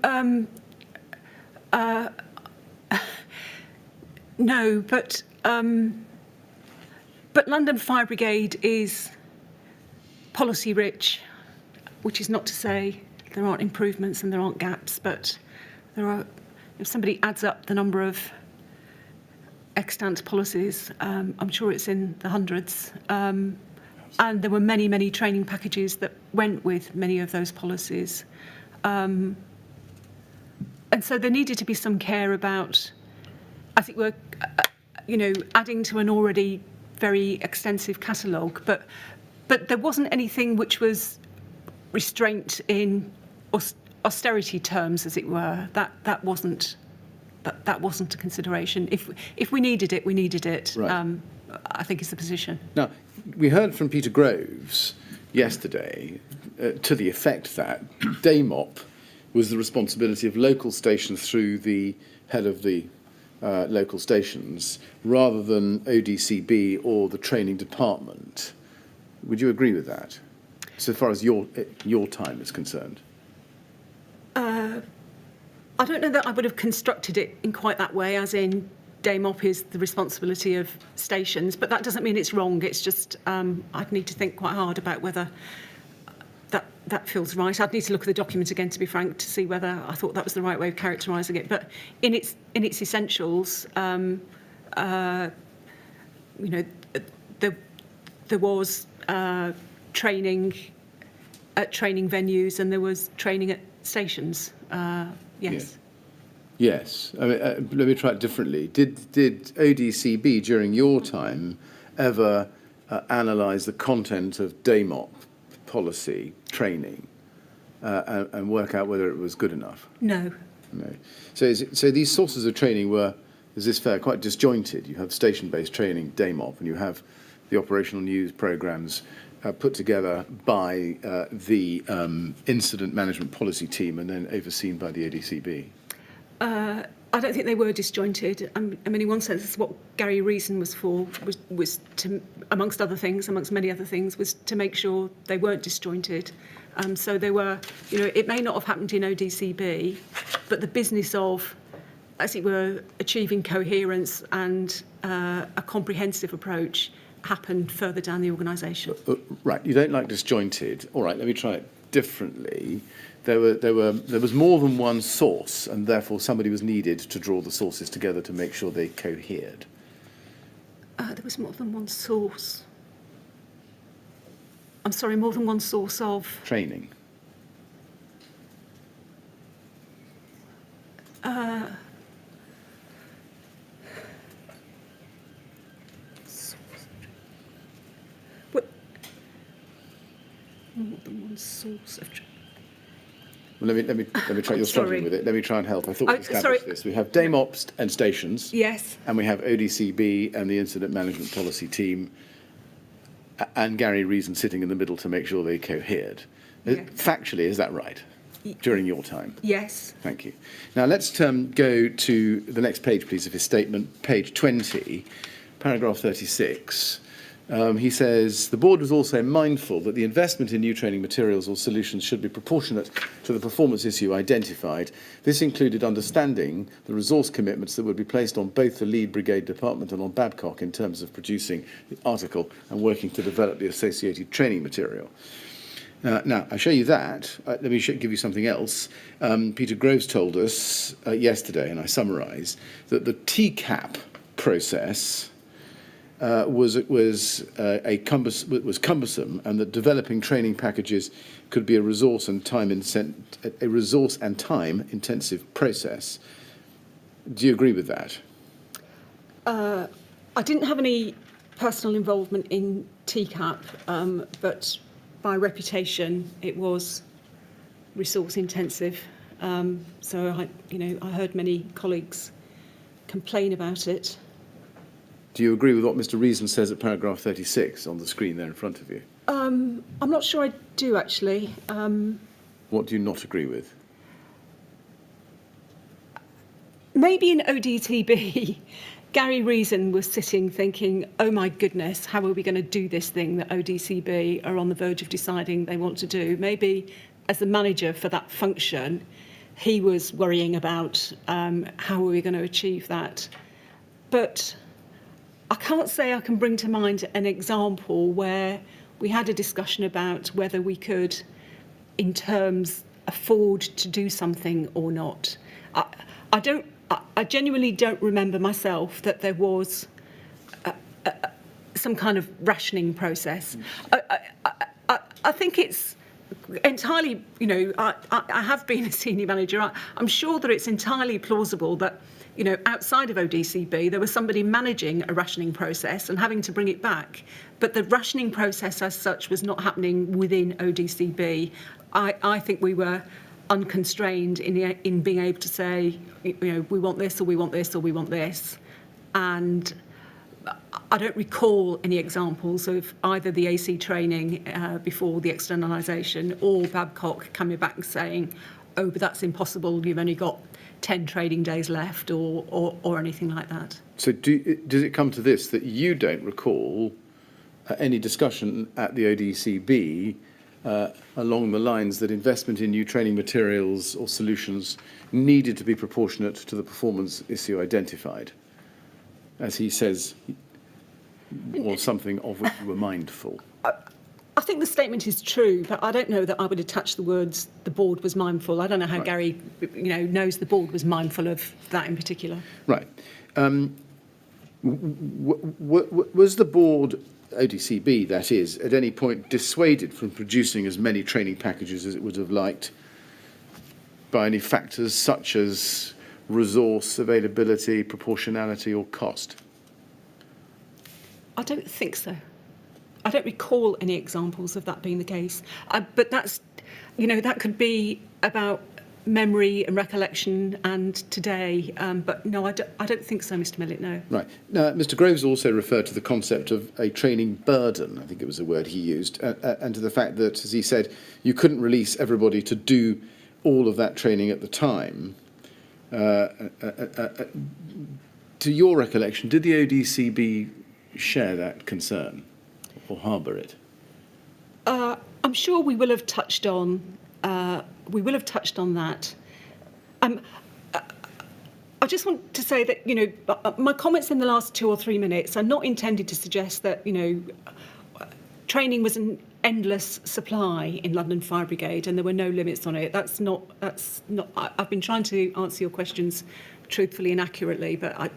no, but But London Fire Brigade is policy rich, which is not to say there aren't improvements and there aren't gaps, but there are. If somebody adds up the number of extant policies, I'm sure it's in the hundreds. And there were many, many training packages that went with many of those policies. And so there needed to be some care about, as it were, adding to an already very extensive catalogue. But there wasn't anything which was restraint in austerity terms, as it were. That wasn't a consideration. If we needed it, we needed it. Right. I think is the position. Now, we heard from Peter Groves yesterday to the effect that DAMOP was the responsibility of local stations through the head of the local stations, rather than ODCB or the training department. Would you agree with that, so far as your time is concerned? I don't know that I would have constructed it in quite that way, as in DAMOP is the responsibility of stations, but that doesn't mean it's wrong. It's just I'd need to think quite hard about whether that feels right. I'd need to look at the document again, to be frank, to see whether I thought that was the right way of characterising it. But in its essentials, there was training at training venues, and there was training at stations. Yes. Yeah. Yes. I mean, let me try it differently. Did ODCB during your time ever analyse the content of DAMOP policy training and work out whether it was good enough? No. No. So these sources of training were, is this fair, quite disjointed? You have station-based training, DAMOP, and you have the operational news programmes put together by the incident management policy team and then overseen by the ADCB? I don't think they were disjointed. I mean, in one sense, that's what Gary Reason was for, was to, amongst many other things, was to make sure they weren't disjointed. So they were, it may not have happened in ODCB, but the business of, as it were, achieving coherence and a comprehensive approach happened further down the organisation. Right, you don't like disjointed. All right, let me try it differently. There was more than one source, and therefore somebody was needed to draw the sources together to make sure they cohered. There was more than one source. I'm sorry, more than one source of Training. More than one source of. Well, let me try. You're struggling with it. Let me try and help. I thought we established this. We have DAMOP and stations. Yes. And we have ODCB and the incident management policy team, and Gary Reason sitting in the middle to make sure they cohered. Yes. Factually, is that right? During your time? Yes. Thank you. Now let's go to the next page, please, of his statement, page 20, paragraph 36. He says, the board was also mindful that the investment in new training materials or solutions should be proportionate to the performance issue identified. This included understanding the resource commitments that would be placed on both the lead brigade department and on Babcock in terms of producing the article and working to develop the associated training material. Now, I show you that. Let me give you something else. Peter Groves told us yesterday, and I summarise, that the TCAP process was cumbersome, and that developing training packages could be a resource and time intensive process. Do you agree with that? I didn't have any personal involvement in TCAP, but by reputation, it was resource intensive. So I heard many colleagues complain about it. Do you agree with what Mr. Reason says at paragraph 36 on the screen there in front of you? I'm not sure I do, actually. What do you not agree with? Maybe in ODTB, Gary Reason was sitting thinking, oh my goodness, how are we going to do this thing that ODCB are on the verge of deciding they want to do? Maybe as the manager for that function, he was worrying about how are we going to achieve that. But I can't say I can bring to mind an example where we had a discussion about whether we could, in terms, afford to do something or not. I genuinely don't remember myself that there was some kind of rationing process. I think it's entirely, I have been a senior manager. I'm sure that it's entirely plausible that, outside of ODCB, there was somebody managing a rationing process and having to bring it back. But the rationing process as such was not happening within ODCB. I think we were unconstrained in being able to say, we want this, or we want this, or we want this. And I don't recall any examples of either the AC training before the externalisation or Babcock coming back and saying, oh, but that's impossible, you've only got 10 trading days left, or anything like that. So does it come to this, that you don't recall any discussion at the ODCB along the lines that investment in new training materials or solutions needed to be proportionate to the performance issue identified, as he says, or something of which you were mindful? I think the statement is true, but I don't know that I would attach the words "the board was mindful." I don't know how Right. Gary, knows the board was mindful of that in particular. Right. Was the board, ODCB that is, at any point dissuaded from producing as many training packages as it would have liked by any factors such as resource availability, proportionality or cost? I don't think so. I don't recall any examples of that being the case. But that's, that could be about memory and recollection and today. But no, I don't think so, Mr. Millett, no. Right. Now, Mr. Groves also referred to the concept of a training burden, I think it was the word he used, and to the fact that, as he said, you couldn't release everybody to do all of that training at the time. To your recollection, did the ODCB share that concern or harbour it? I'm sure we will have touched on. That. I just want to say that my comments in the last 2 or 3 minutes are not intended to suggest that training was an endless supply in London Fire Brigade and there were no limits on it. That's not. I've been trying to answer your questions truthfully and accurately, but I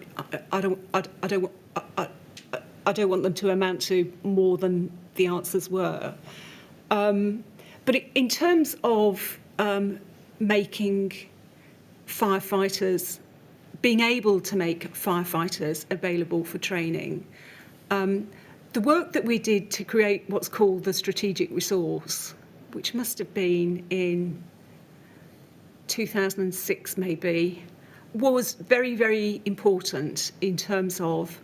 don't want them to amount to more than the answers were. But in terms of making firefighters, being able to make firefighters available for training, the work that we did to create what's called the strategic resource, which must have been in 2006 maybe, was very, very important in terms of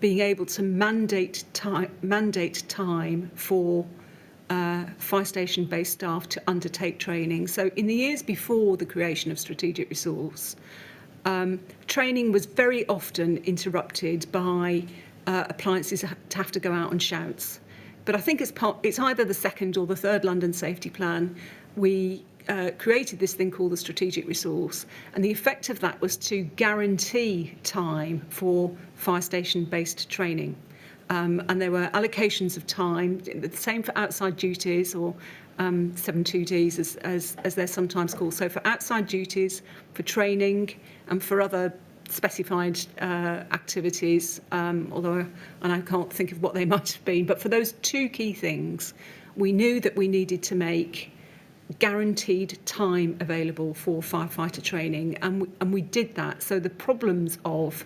being able to mandate time for fire station-based staff to undertake training. So in the years before the creation of Strategic Resource, training was very often interrupted by appliances to have to go out on shouts. But I think it's either the second or the third London Safety Plan, we created this thing called the Strategic Resource, and the effect of that was to guarantee time for fire station-based training. And there were allocations of time, the same for outside duties, or 7.2Ds as they're sometimes called. So for outside duties, for training, and for other specified activities, although I can't think of what they might have been. But for those two key things, we knew that we needed to make guaranteed time available for firefighter training, and we did that. So the problems of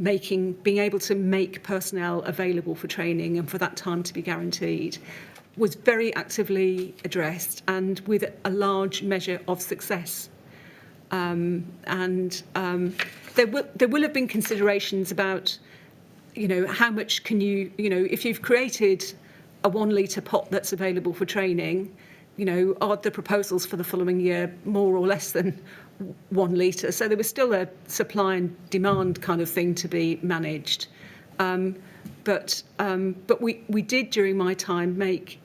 being able to make personnel available for training and for that time to be guaranteed was very actively addressed, and with a large measure of success. There will have been considerations about, how much can you, if you've created a 1 litre pot that's available for training, are the proposals for the following year more or less than 1 litre? So there was still a supply and demand kind of thing to be managed. But we did, during my time, make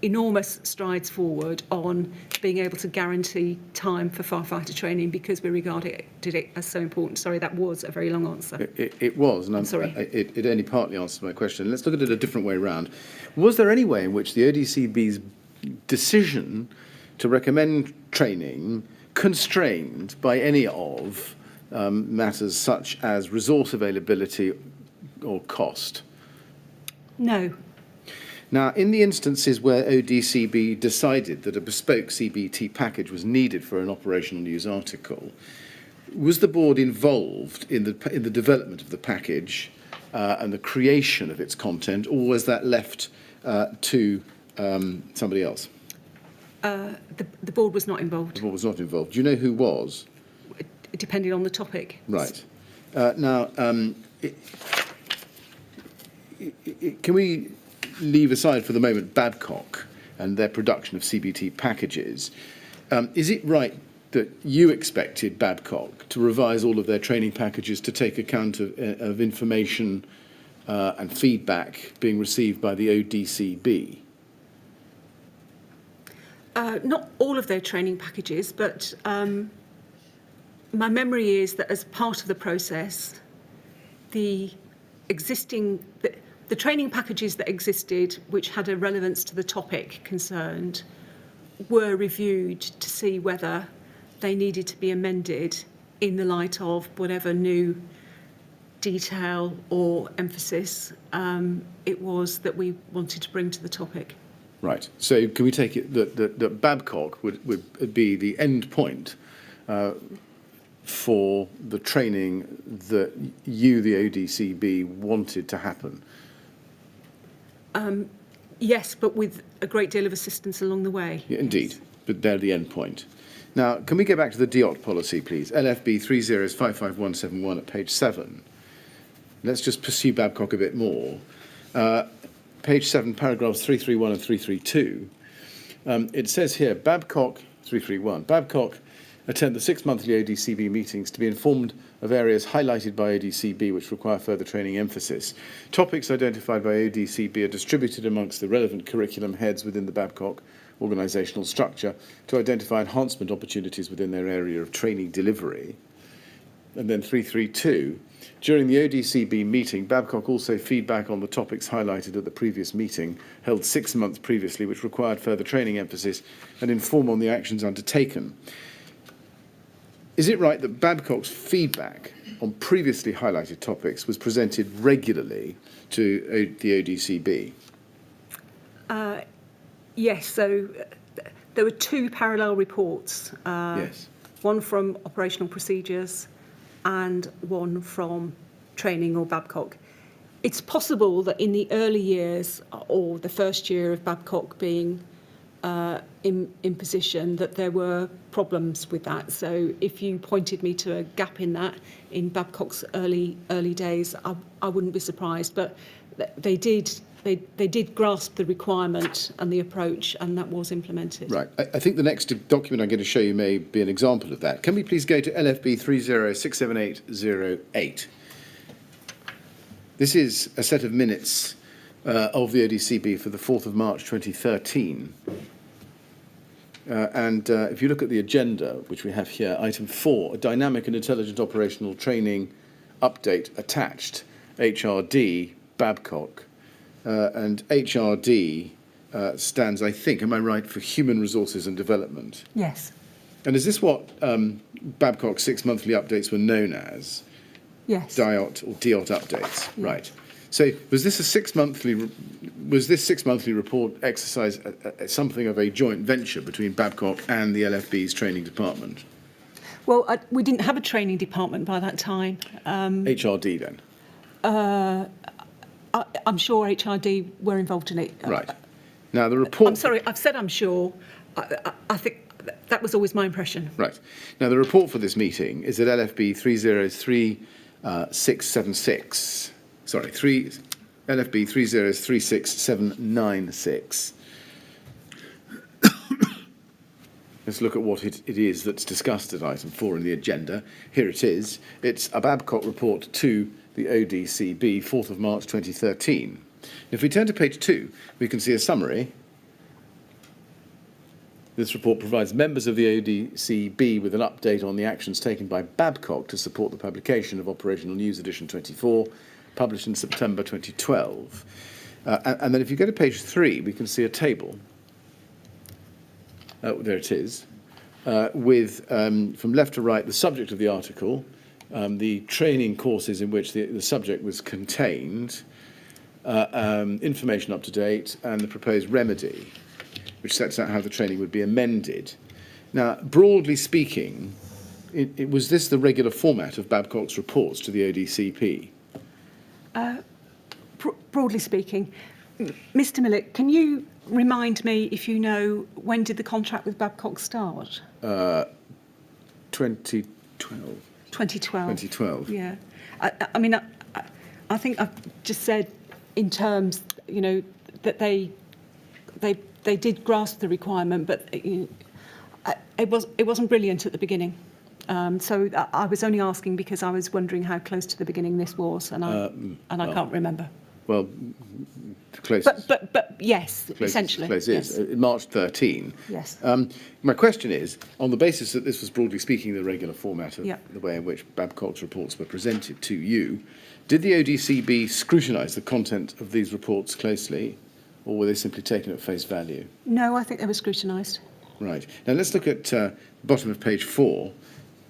enormous strides forward on being able to guarantee time for firefighter training because we regarded it as so important. Sorry, that was a very long answer. It was, and I'm sorry. It only partly answered my question. Let's look at it a different way round. Was there any way in which the ODCB's decision to recommend training constrained by any of matters such as resource availability or cost? No. Now, in the instances where ODCB decided that a bespoke CBT package was needed for an operational news article, was the board involved in the development of the package and the creation of its content, or was that left to somebody else? The board was not involved. The board was not involved. Do you know who was? Depending on the topic. Right. Now, can we leave aside for the moment Babcock and their production of CBT packages? Is it right that you expected Babcock to revise all of their training packages to take account of information and feedback being received by the ODCB? Not all of their training packages, but my memory is that as part of the process, the training packages that existed, which had a relevance to the topic concerned, were reviewed to see whether they needed to be amended in the light of whatever new detail or emphasis it was that we wanted to bring to the topic. Right. So can we take it that Babcock would be the end point for the training that you, the ODCB, wanted to happen? Yes, but with a great deal of assistance along the way. Yeah, indeed, but they're the end point. Now, can we go back to the DIOT policy, please? LFB 3055171 at page 7. Let's just pursue Babcock a bit more. Page 7, paragraphs 331 and 332. It says here, Babcock, 331, Babcock attend the 6 monthly ODCB meetings to be informed of areas highlighted by ODCB which require further training emphasis. Topics identified by ODCB are distributed amongst the relevant curriculum heads within the Babcock organisational structure to identify enhancement opportunities within their area of training delivery. And then 332, during the ODCB meeting, Babcock also feedback on the topics highlighted at the previous meeting, held 6 months previously, which required further training emphasis, and inform on the actions undertaken. Is it right that Babcock's feedback on previously highlighted topics was presented regularly to the ODCB? Yes, so there were 2 parallel reports. Yes. One from operational procedures and one from training or Babcock. It's possible that in the early years or the first year of Babcock being in position that there were problems with that. So if you pointed me to a gap in that in Babcock's early days, I wouldn't be surprised. But they did grasp the requirement and the approach, and that was implemented. Right. I think the next document I'm going to show you may be an example of that. Can we please go to LFB 30678008? This is a set of minutes of the ODCB for the 4th of March 2013. And if you look at the agenda, which we have here, item 4, a dynamic and intelligent operational training update attached, HRD, Babcock. And HRD stands, I think, am I right, for Human Resources and Development? Yes. And is this what Babcock's 6 monthly updates were known as? Yes. DIOT or DIOT updates, Yeah. right. So was this this 6 monthly report exercise something of a joint venture between Babcock and the LFB's training department? Well, we didn't have a training department by that time. HRD then? I'm sure HRD were involved in it. Right. Now the report... I'm sorry, I've said I'm sure. I think that was always my impression. Right. Now the report for this meeting is at LFB 303676. Sorry, LFB 3036796. Let's look at what it is that's discussed at item 4 in the agenda. Here it is. It's a Babcock report to the ODCB, 4th of March 2013. If we turn to page 2, we can see a summary This report provides members of the ODCB with an update on the actions taken by Babcock to support the publication of Operational News Edition 24, published in September 2012. And then if you go to page 3, we can see a table. There it is. With, from left to right, the subject of the article, the training courses in which the subject was contained, information up to date, and the proposed remedy, which sets out how the training would be amended. Now, broadly speaking, was this the regular format of Babcock's reports to the ODCP? Broadly speaking, Mr. Millett, can you remind me if you know when did the contract with Babcock start? 2012. 2012. 2012. Yeah. I mean, I think I've just said in terms, you know, that they did grasp the requirement, but it wasn't brilliant at the beginning. So I was only asking because I was wondering how close to the beginning this was, and I can't remember. Well, the closest. But yes, the closest, essentially. The closest yes. is March 13. Yes. My question is, on the basis that this was broadly speaking the regular format of Yeah. the way in which Babcock's reports were presented to you, did the ODCB scrutinise the content of these reports closely, or were they simply taken at face value? No, I think they were scrutinised. Right. Now let's look at the bottom of page 4.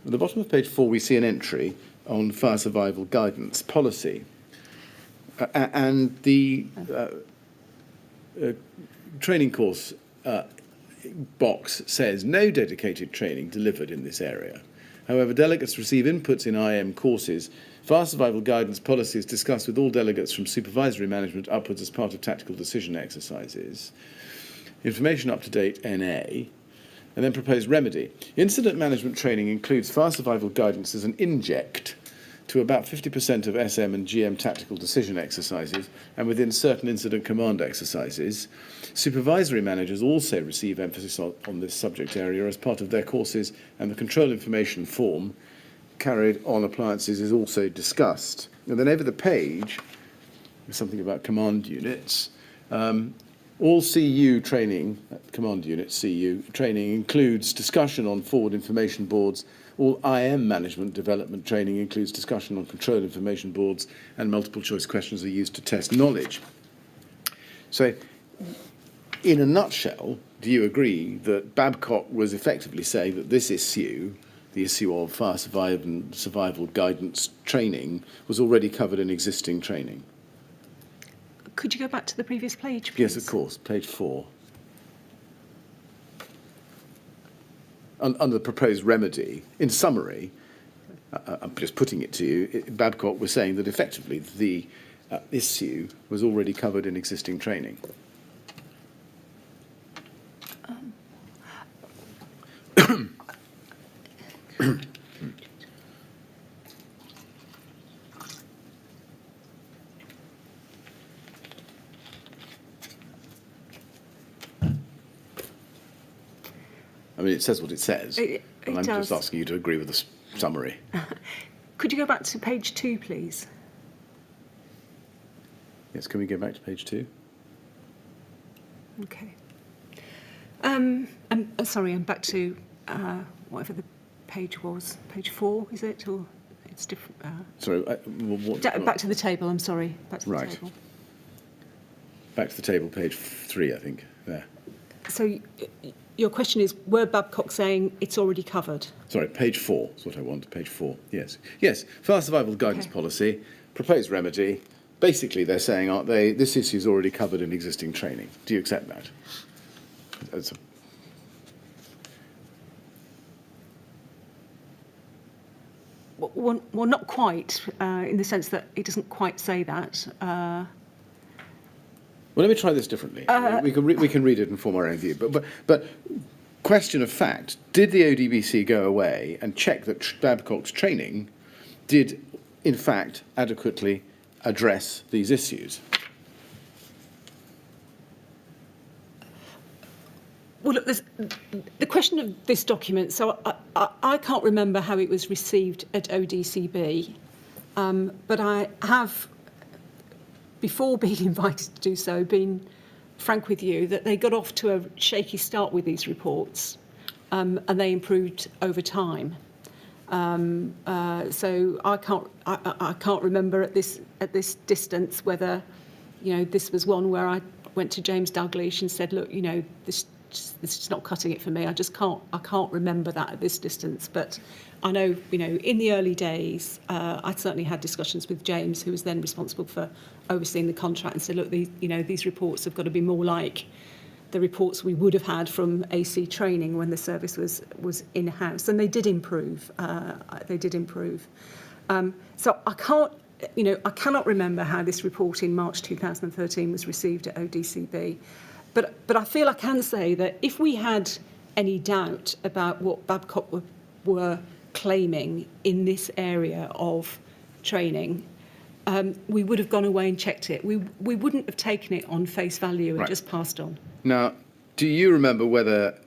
At the bottom of page 4, we see an entry on fire survival guidance policy. And the training course box says no dedicated training delivered in this area. However, delegates receive inputs in IM courses. Fire survival guidance policy is discussed with all delegates from supervisory management upwards as part of tactical decision exercises. Information up to date, NA. And then proposed remedy. Incident management training includes fire survival guidance as an inject to about 50% of SM and GM tactical decision exercises, and within certain incident command exercises. Supervisory managers also receive emphasis on this subject area as part of their courses, and the control information form carried on appliances is also discussed. And then over the page, there's something about command units. All CU training, command unit CU training, includes discussion on forward information boards. All IM management development training includes discussion on control information boards, and multiple choice questions are used to test knowledge. So, in a nutshell, do you agree that Babcock was effectively saying that this issue, the issue of fire survival guidance training, was already covered in existing training? Could you go back to the previous page, please? Yes, of course, page 4. Under the proposed remedy, in summary, I'm just putting it to you, Babcock was saying that effectively the issue was already covered in existing training. I mean, it says what it says, and I'm just asking you to agree with the summary. Could you go back to page 2, please? Yes, can we go back to page 2? Okay. Sorry, I'm back to whatever the page was. Page 4, is it? Or it's different? Sorry, what? Back to the table, I'm sorry. Back to the Right. table. Back to the table, page 3, I think, there. So your question is, were Babcock saying it's already covered? Sorry, page 4 is what I want, page 4, yes. Yes, fire survival guidance Okay. policy, proposed remedy. Basically, they're saying, aren't they, this issue is already covered in existing training. Do you accept that? Well, not quite, in the sense that it doesn't quite say that. Well, let me try this differently. We can read it and form our own view. But question of fact, did the ODBC go away and check that Babcock's training did, in fact, adequately address these issues? Well, look, the question of this document, so I can't remember how it was received at ODCB, but I have, before being invited to do so, been frank with you, that they got off to a shaky start with these reports, and they improved over time. So I can't remember at this distance whether, this was one where I went to James Dalgleish and said, look, this is not cutting it for me. I can't remember that at this distance. But I know, in the early days, I certainly had discussions with James, who was then responsible for overseeing the contract, and said, look, these reports have got to be more like the reports we would have had from AC training when the service was in-house, and they did improve. So I cannot remember how this report in March 2013 was received at ODCB, but I feel I can say that if we had any doubt about what Babcock were claiming in this area of training, we would have gone away and checked it. We wouldn't have taken it on face value and just passed on. Now, do you remember whether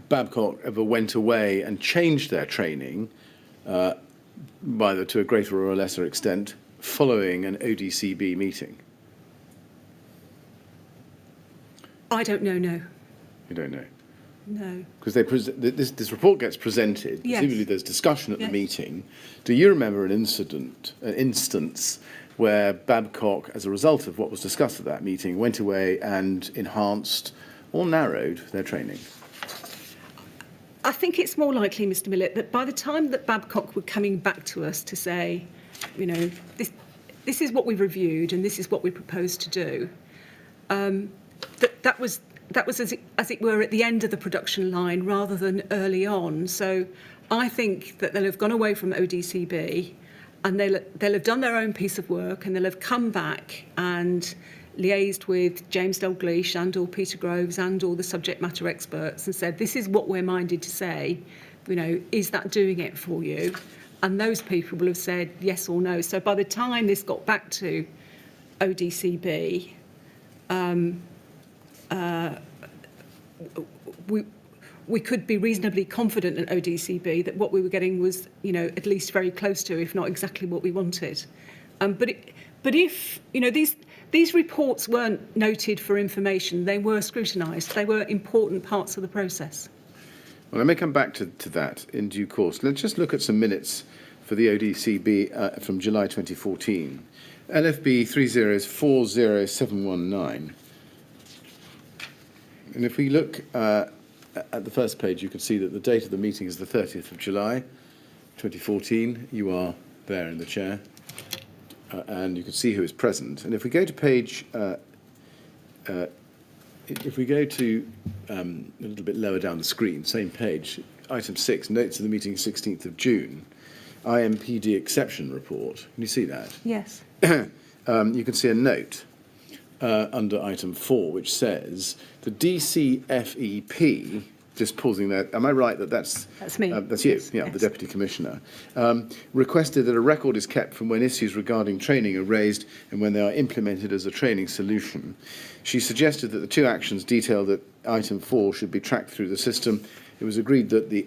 Babcock ever went away and changed their training, either to a greater or a lesser extent, following an ODCB meeting? I don't know, no. You don't know? No. Because this report gets presented, Yes. presumably there's discussion at the Yes. meeting. Do you remember an instance where Babcock, as a result of what was discussed at that meeting, went away and enhanced or narrowed their training? I think it's more likely, Mr. Millett, that by the time that Babcock were coming back to us to say, this is what we've reviewed and this is what we propose to do, that was as it were at the end of the production line rather than early on. So I think that they'll have gone away from ODCB and they'll have done their own piece of work, and they'll have come back and liaised with James Dalgleish and or Peter Groves and all the subject matter experts and said, this is what we're minded to say, is that doing it for you? And those people will have said yes or no. So by the time this got back to ODCB, we could be reasonably confident at ODCB that what we were getting was, at least very close to, if not exactly what we wanted. But if these reports weren't noted for information, they were scrutinised. They were important parts of the process. Well, I may come back to that in due course. Let's just look at some minutes for the ODCB from July 2014. LFB 3040719. And if we look at the first page, you can see that the date of the meeting is the 30th of July, 2014. You are there in the chair, and you can see who is present. And if we go to page, if we go to a little bit lower down the screen, same page, item 6, notes of the meeting 16th of June, IMPD exception report. Can you see that? Yes. You can see a note under item 4, which says the DCFEP, just pausing there, am I right that that's me? That's you, Yes, yeah, yes. the Deputy Commissioner, requested that a record is kept from when issues regarding training are raised and when they are implemented as a training solution. She suggested that the two actions detailed at item 4 should be tracked through the system. It was agreed that the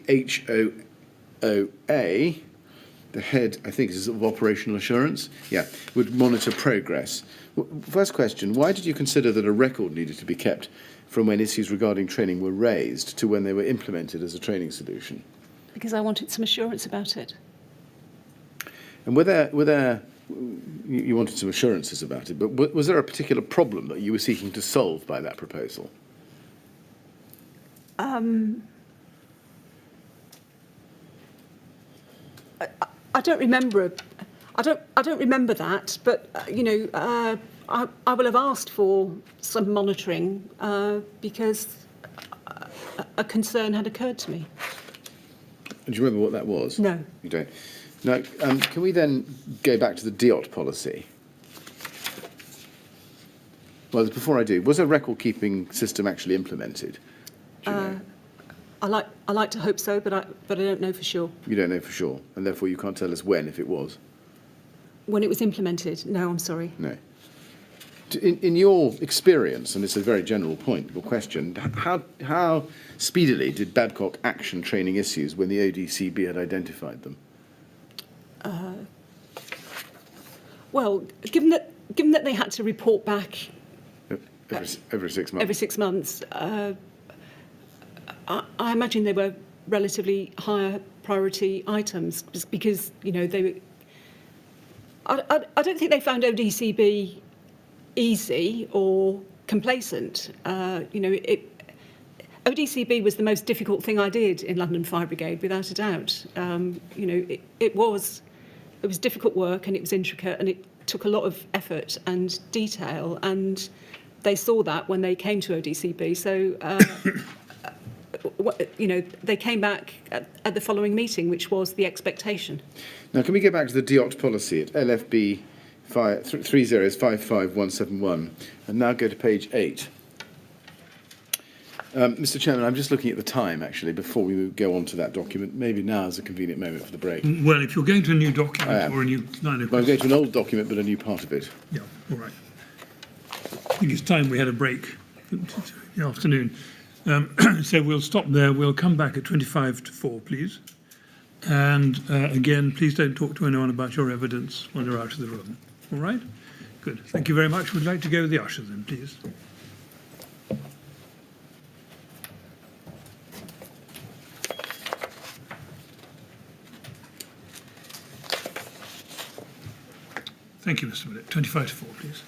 HOOA, the head, I think, is of operational assurance, would monitor progress. First question, why did you consider that a record needed to be kept from when issues regarding training were raised to when they were implemented as a training solution? Because I wanted some assurance about it. And you wanted some assurances about it, but was there a particular problem that you were seeking to solve by that proposal? I don't remember. I don't remember that, but I will have asked for some monitoring because a concern had occurred to me. And do you remember what that was? No. You don't. Now, can we then go back to the DIOT policy? Well, before I do, was a record-keeping system actually implemented? Do you know? I like to hope so, but I don't know for sure. You don't know for sure, and therefore you can't tell us when, if it was? When it was implemented, no, I'm sorry. No. In your experience, and it's a very general point or question, how speedily did Babcock action training issues when the ODCB had identified them? Well, given that given that they had to report back Every 6 months. every 6 months, I imagine they were relatively higher priority items because, you know, I don't think they found ODCB easy or complacent. You know, ODCB was the most difficult thing I did in London Fire Brigade, without a doubt. You know, it was difficult work, and it was intricate, and it took a lot of effort and detail, and they saw that when they came to ODCB. So, you know, they came back at the following meeting, which was the expectation. Now, can we go back to the DOT policy at LFB 3055171 and now go to page 8? Mr. Chairman, I'm just looking at the time, actually, before we go on to that document. Maybe now is a convenient moment for the break. Well, if you're going to a new document or a new line of Well, I'm going to an old document, but a new part of it. Yeah, all right. I think it's time we had a break in the afternoon. So we'll stop there. We'll come back at 25 to 4, please. And again, please don't talk to anyone about your evidence when you're out of the room. All right? Good. Thank you very much. We'd like to go with the usher then, please. Thank you, Mr. Willett. 25 to 4, please.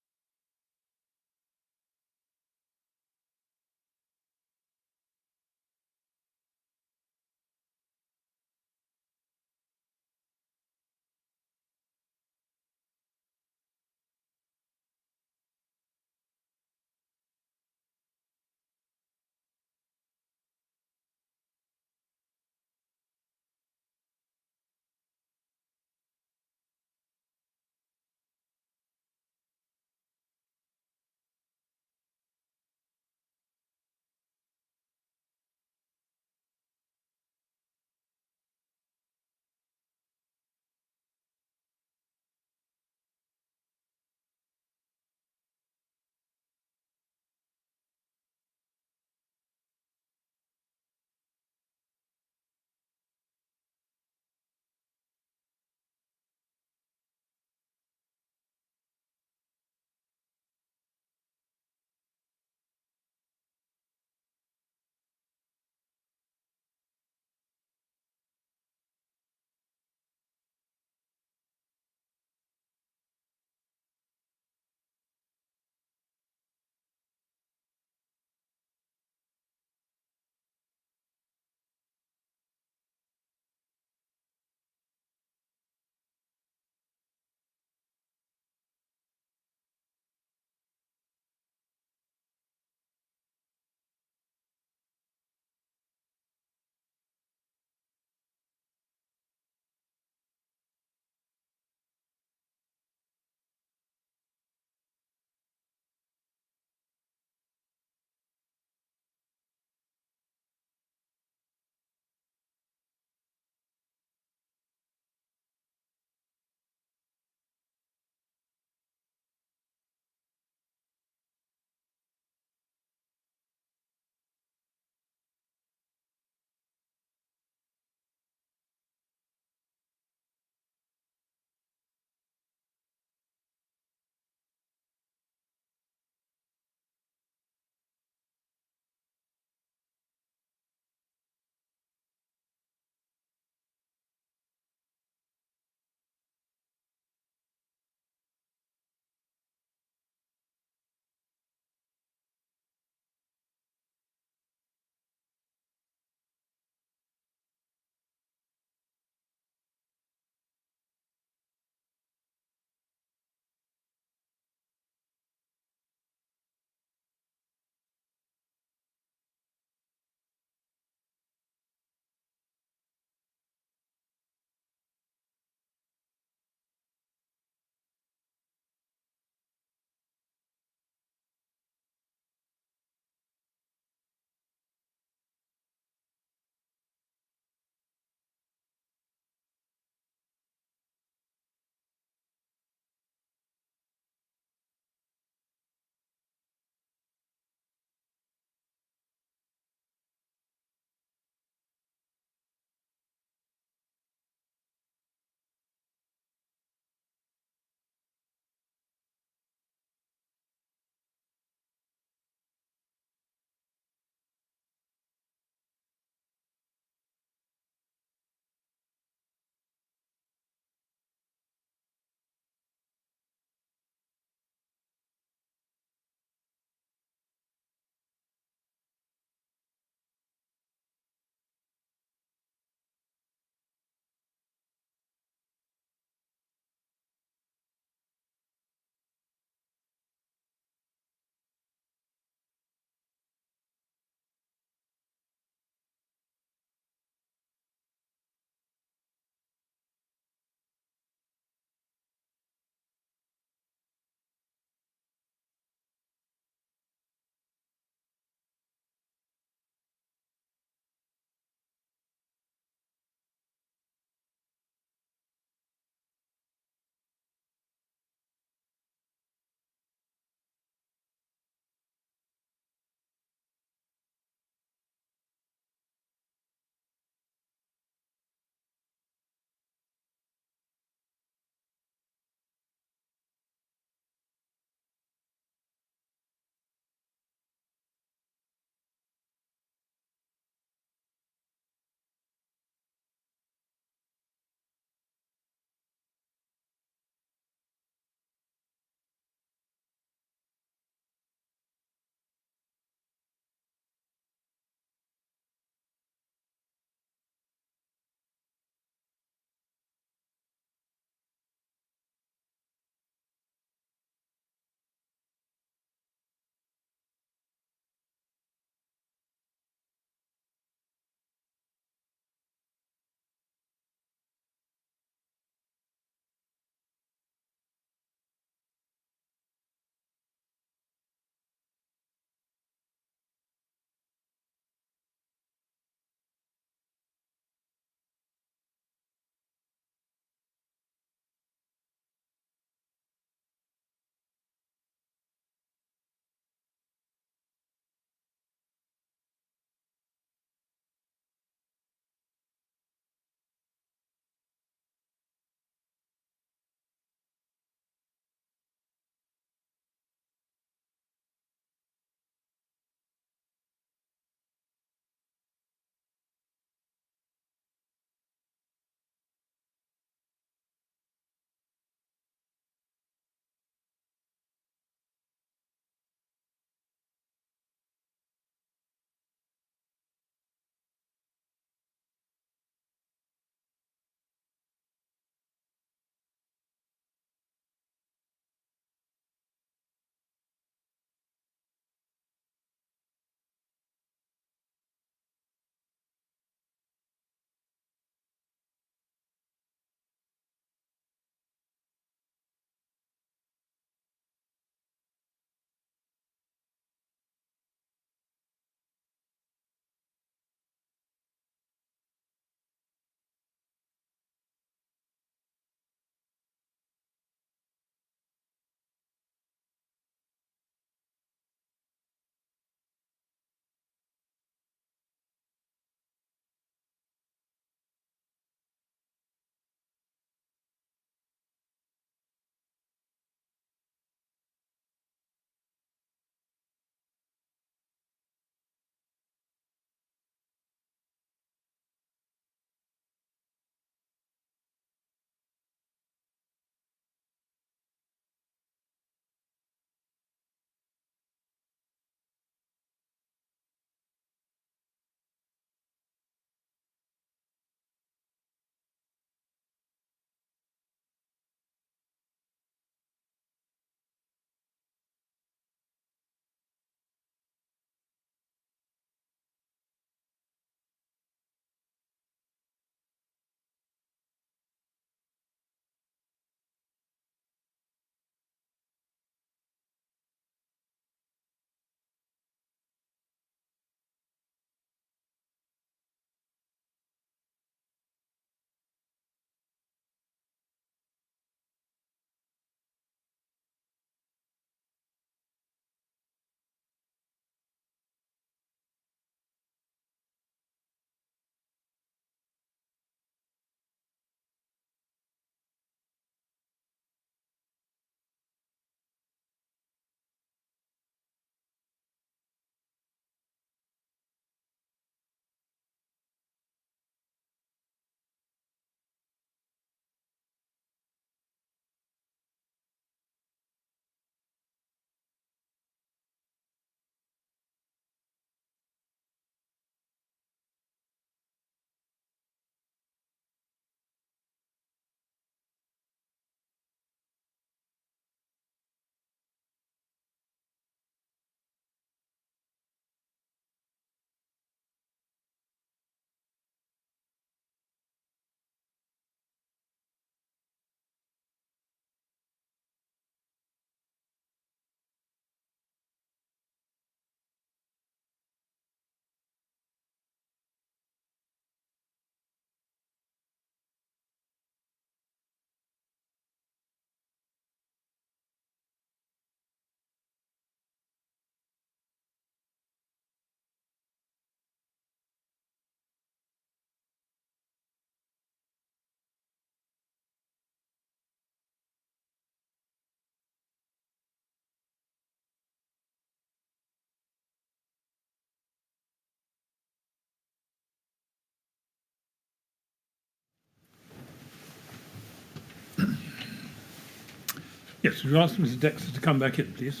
Yes, we'll ask Mrs. Dexter to come back in, please.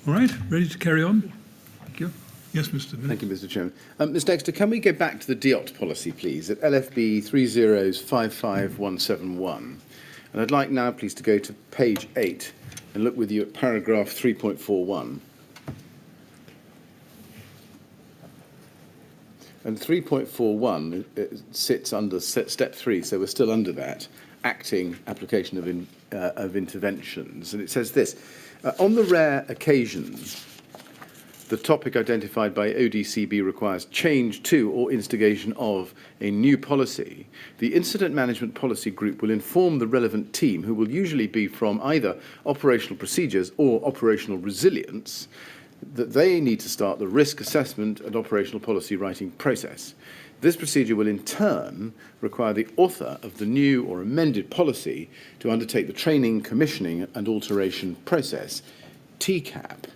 All right, ready to carry on? Thank you. Yes, Mr. Minister. Thank you, Mr. Chairman. Ms. Dexter, can we go back to the DIOT policy, please, at LFB 3055171? And I'd like now, please, to go to page 8 and look with you at paragraph 3.41. And 3.41 sits under step 3, so we're still under that, acting application of interventions. And it says this, on the rare occasions the topic identified by ODCB requires change to or instigation of a new policy, the Incident Management Policy Group will inform the relevant team, who will usually be from either operational procedures or operational resilience, that they need to start the risk assessment and operational policy writing process. This procedure will in turn require the author of the new or amended policy to undertake the training, commissioning and alteration process, TCAP.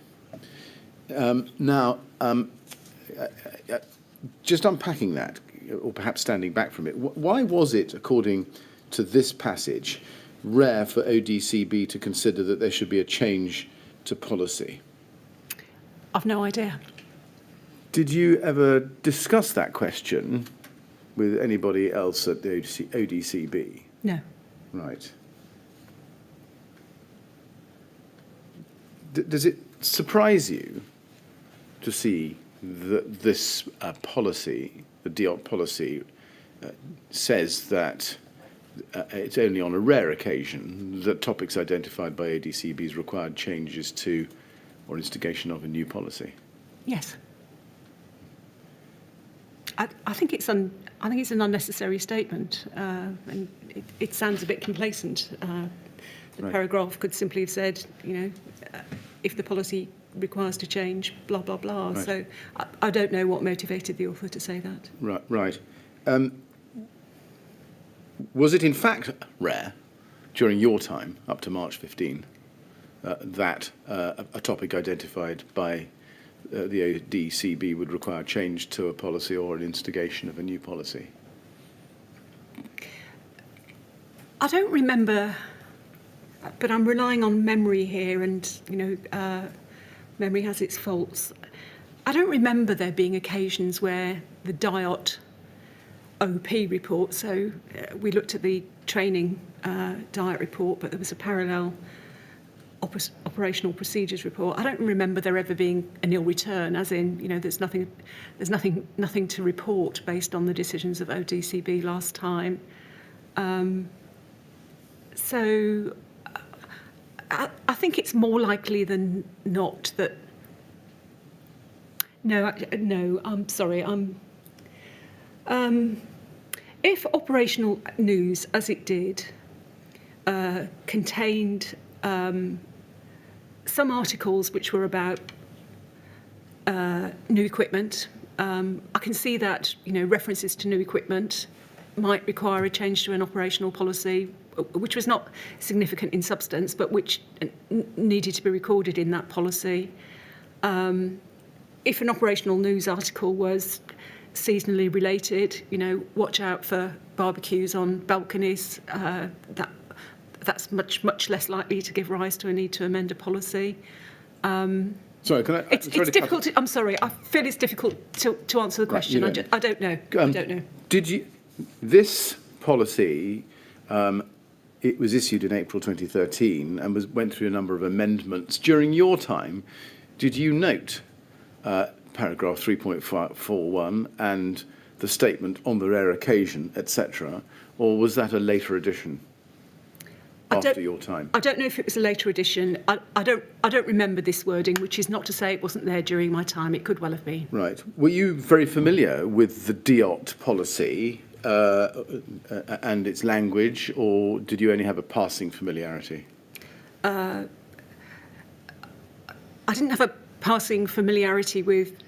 Just unpacking that, or perhaps standing back from it, why was it, according to this passage, rare for ODCB to consider that there should be a change to policy? I've no idea. Did you ever discuss that question with anybody else at the ODCB? No. Right. Does it surprise you to see that this policy, the DIOT policy, says that it's only on a rare occasion that topics identified by ODCB's required changes to or instigation of a new policy? Yes. I think it's an unnecessary statement, and it sounds a bit complacent. The Right. paragraph could simply have said, if the policy requires to change, blah, blah, blah. Right. So I don't know what motivated the author to say that. Right. Was it in fact rare during your time, up to March 15, that a topic identified by the ODCB would require change to a policy or an instigation of a new policy? I don't remember, but I'm relying on memory here, and memory has its faults. I don't remember there being occasions where the DIOT OP report, so we looked at the training DIOT report, but there was a parallel operational procedures report. I don't remember there ever being a nil return, as in, there's nothing to report based on the decisions of ODCB last time. So I think it's more likely than not that. No, I'm sorry. If operational news, as it did, contained some articles which were about new equipment, I can see that references to new equipment might require a change to an operational policy, which was not significant in substance, but which needed to be recorded in that policy. If an operational news article was seasonally related, watch out for barbecues on balconies, that's much less likely to give rise to a need to amend a policy. Sorry, can I? It's difficult. I'm sorry. I feel it's difficult to answer the question. Right, I don't know. I don't know. Did you? This policy, it was issued in April 2013 and went through a number of amendments. During your time, did you note paragraph 3.41 and the statement on the rare occasion, etc., or was that a later addition after your time? I don't know if it was a later addition. I don't remember this wording, which is not to say it wasn't there during my time. It could well have been. Right. Were you very familiar with the DIOT policy and its language, or did you only have a passing familiarity? I didn't have a passing familiarity with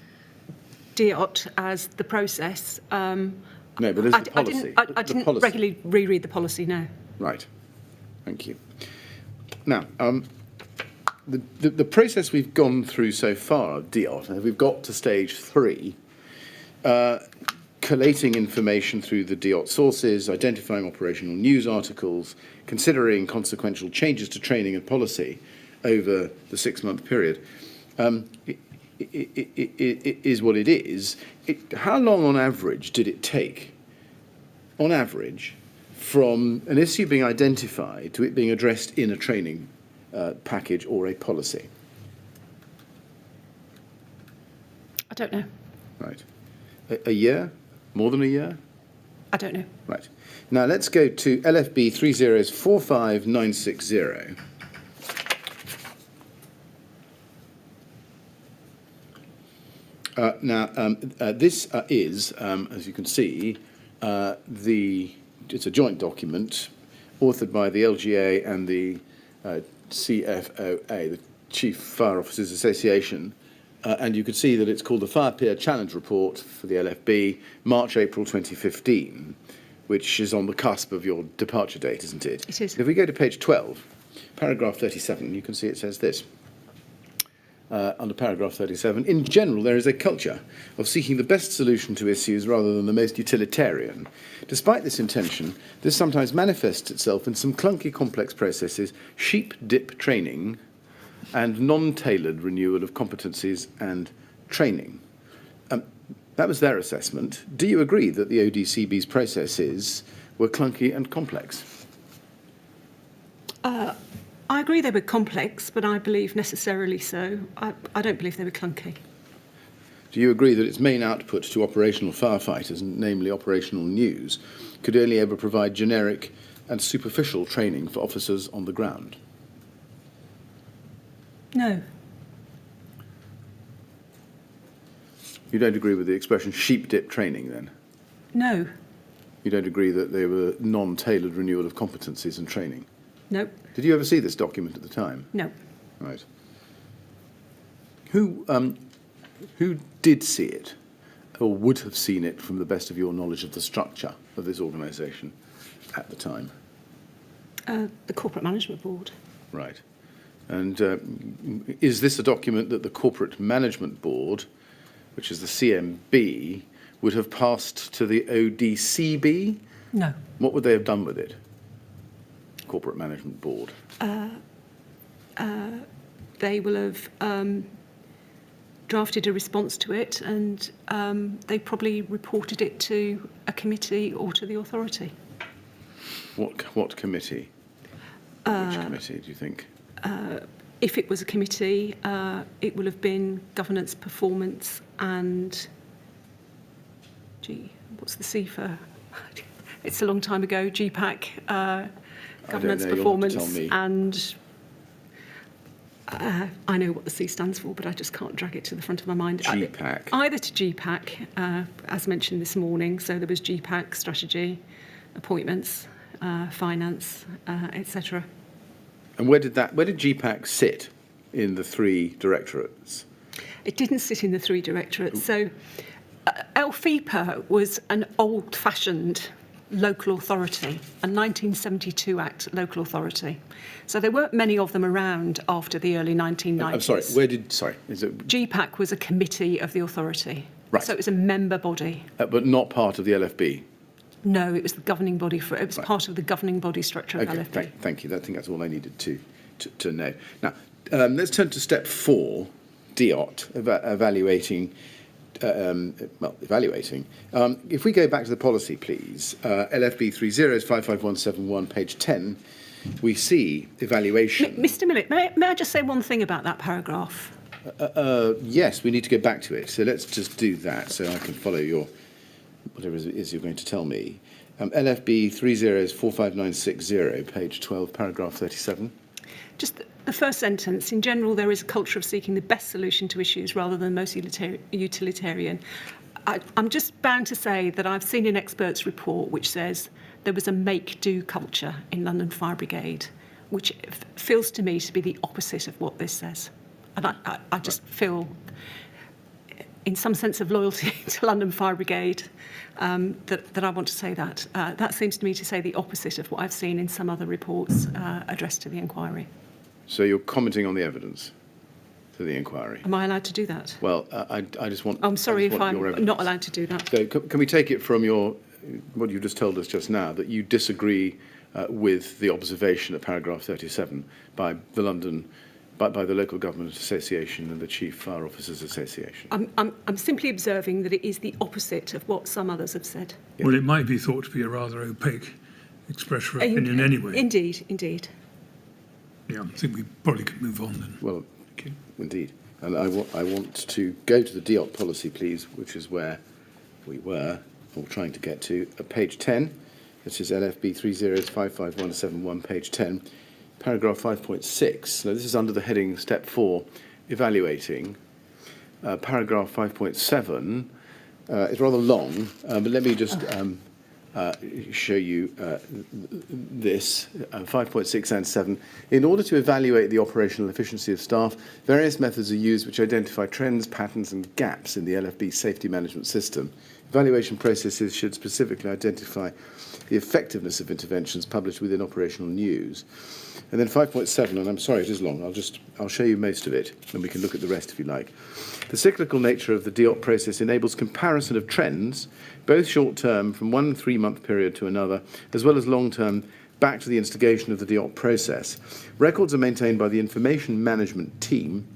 DIOT as the process. No, but there's the policy. I didn't regularly reread the policy, no. Right. Thank you. Now, the process we've gone through so far of DIOT, we've got to stage 3, collating information through the DIOT sources, identifying operational news articles, considering consequential changes to training and policy over the 6-month period. It is what it is. How long on average did it take, on average, from an issue being identified to it being addressed in a training package or a policy? I don't know. Right. A year? More than a year? I don't know. Right. Now let's go to LFB 3045960. This is, as you can see, it's a joint document authored by the LGA and the CFOA, the Chief Fire Officers Association, and you can see that it's called the Fire Peer Challenge Report for the LFB, March-April 2015, which is on the cusp of your departure date, isn't it? It is. If we go to page 12, paragraph 37, you can see it says this. Under paragraph 37, in general, there is a culture of seeking the best solution to issues rather than the most utilitarian. Despite this intention, this sometimes manifests itself in some clunky, complex processes, sheep dip training, and non-tailored renewal of competencies and training. That was their assessment. Do you agree that the ODCB's processes were clunky and complex? I agree they were complex, but I believe necessarily so. I don't believe they were clunky. Do you agree that its main output to operational firefighters, namely operational news, could only ever provide generic and superficial training for officers on the ground? No. You don't agree with the expression sheep dip training, then? No. You don't agree that they were non-tailored renewal of competencies and training? No. Did you ever see this document at the time? No. Right. Who did see it, or would have seen it from the best of your knowledge of the structure of this organisation at the time? The Corporate Management Board. Right. And is this a document that the Corporate Management Board, which is the CMB, would have passed to the ODCB? No. What would they have done with it? Corporate Management Board. They will have drafted a response to it, and they probably reported it to a committee or to the authority. What committee? Which committee do you think? If it was a committee, it will have been governance, performance, and what's the C for? It's a long time ago. GPAC, governance, performance, and I know what the C stands for, but I just can't drag it to the front of my mind. GPAC. Either to GPAC, as mentioned this morning. So there was GPAC, strategy, appointments, finance, etc. And where did GPAC sit in the 3 directorates? It didn't sit in the 3 directorates. So LFIPA was an old-fashioned local authority, a 1972 Act local authority. So there weren't many of them around after the early 1990s. I'm sorry, is it? GPAC was a committee of the authority. Right. So it was a member body. But not part of the LFB? No, it was the governing body it was part of the governing body structure of LFB. Thank you. I think that's all I needed to know. Now, let's turn to step 4, DIOT, evaluating. If we go back to the policy, please, LFB 30555171, page 10, we see evaluation. Mr. Millett, may I just say one thing about that paragraph? Yes, we need to go back to it. So let's just do that so I can follow your, whatever it is you're going to tell me. LFB 3045960, page 12, paragraph 37. Just the first sentence. In general, there is a culture of seeking the best solution to issues rather than most utilitarian. I'm just bound to say that I've seen an expert's report which says there was a make-do culture in London Fire Brigade, which feels to me to be the opposite of what this says. And I just feel in some sense of loyalty to London Fire Brigade, that I want to say that. That seems to me to say the opposite of what I've seen in some other reports addressed to the inquiry. So you're commenting on the evidence to the inquiry? Am I allowed to do that? Well, I just want. I'm sorry if your I'm evidence. not allowed to do that. So can we take it from what you just told us just now, that you disagree with the observation at paragraph 37 by the Local Government Association and the Chief Fire Officers Association? I'm simply observing that it is the opposite of what some others have said. Yeah. Well, it might be thought to be a rather opaque expression of opinion anyway. Indeed, indeed. Yeah, I think we probably could move on then. Well, Okay. indeed. And I want to go to the DEOP policy, please, which is where we were, or trying to get to, page 10. This is LFB 30555171, page 10, paragraph 5.6. Now, this is under the heading Step 4, Evaluating. Paragraph 5.7 is rather long, but let me just show you this, 5.6 and 7. In order to evaluate the operational efficiency of staff, various methods are used which identify trends, patterns and gaps in the LFB safety management system. Evaluation processes should specifically identify the effectiveness of interventions published within operational news. And then 5.7, and I'm sorry it is long, I'll show you most of it, and we can look at the rest if you like. The cyclical nature of the DEOP process enables comparison of trends, both short-term from one 3-month period to another, as well as long-term back to the instigation of the DEOP process. Records are maintained by the information management team,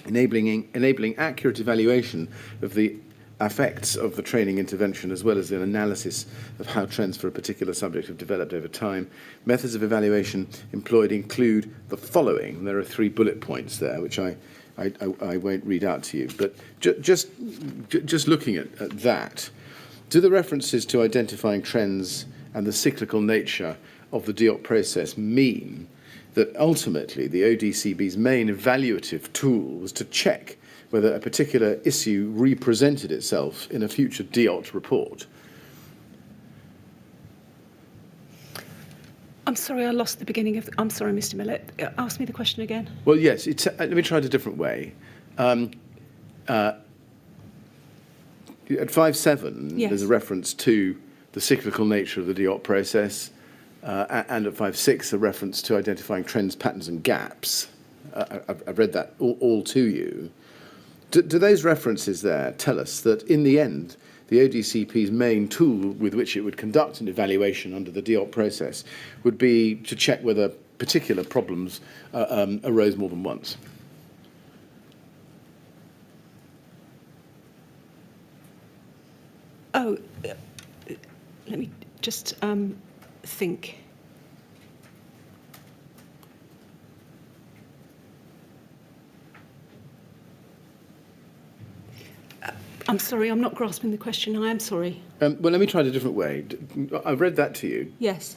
enabling accurate evaluation of the effects of the training intervention, as well as an analysis of how trends for a particular subject have developed over time. Methods of evaluation employed include the following. There are 3 bullet points there, which I won't read out to you. But just looking at that, do the references to identifying trends and the cyclical nature of the DEOP process mean that ultimately the ODCB's main evaluative tool was to check whether a particular issue represented itself in a future DEOT report? I'm sorry, I lost the beginning of... I'm sorry, Mr. Millett. Ask me the question again. Well, yes. Let me try it a different way. At 5.7, Yes. there's a reference to the cyclical nature of the DEOT process, and at 5.6, a reference to identifying trends, patterns and gaps. I've read that all to you. Do those references there tell us that, in the end, the ODCP's main tool with which it would conduct an evaluation under the DEOP process would be to check whether particular problems arose more than once? Oh, let me just think. I'm sorry, I'm not grasping the question. I am sorry. Well, let me try it a different way. I've read that to you. Yes.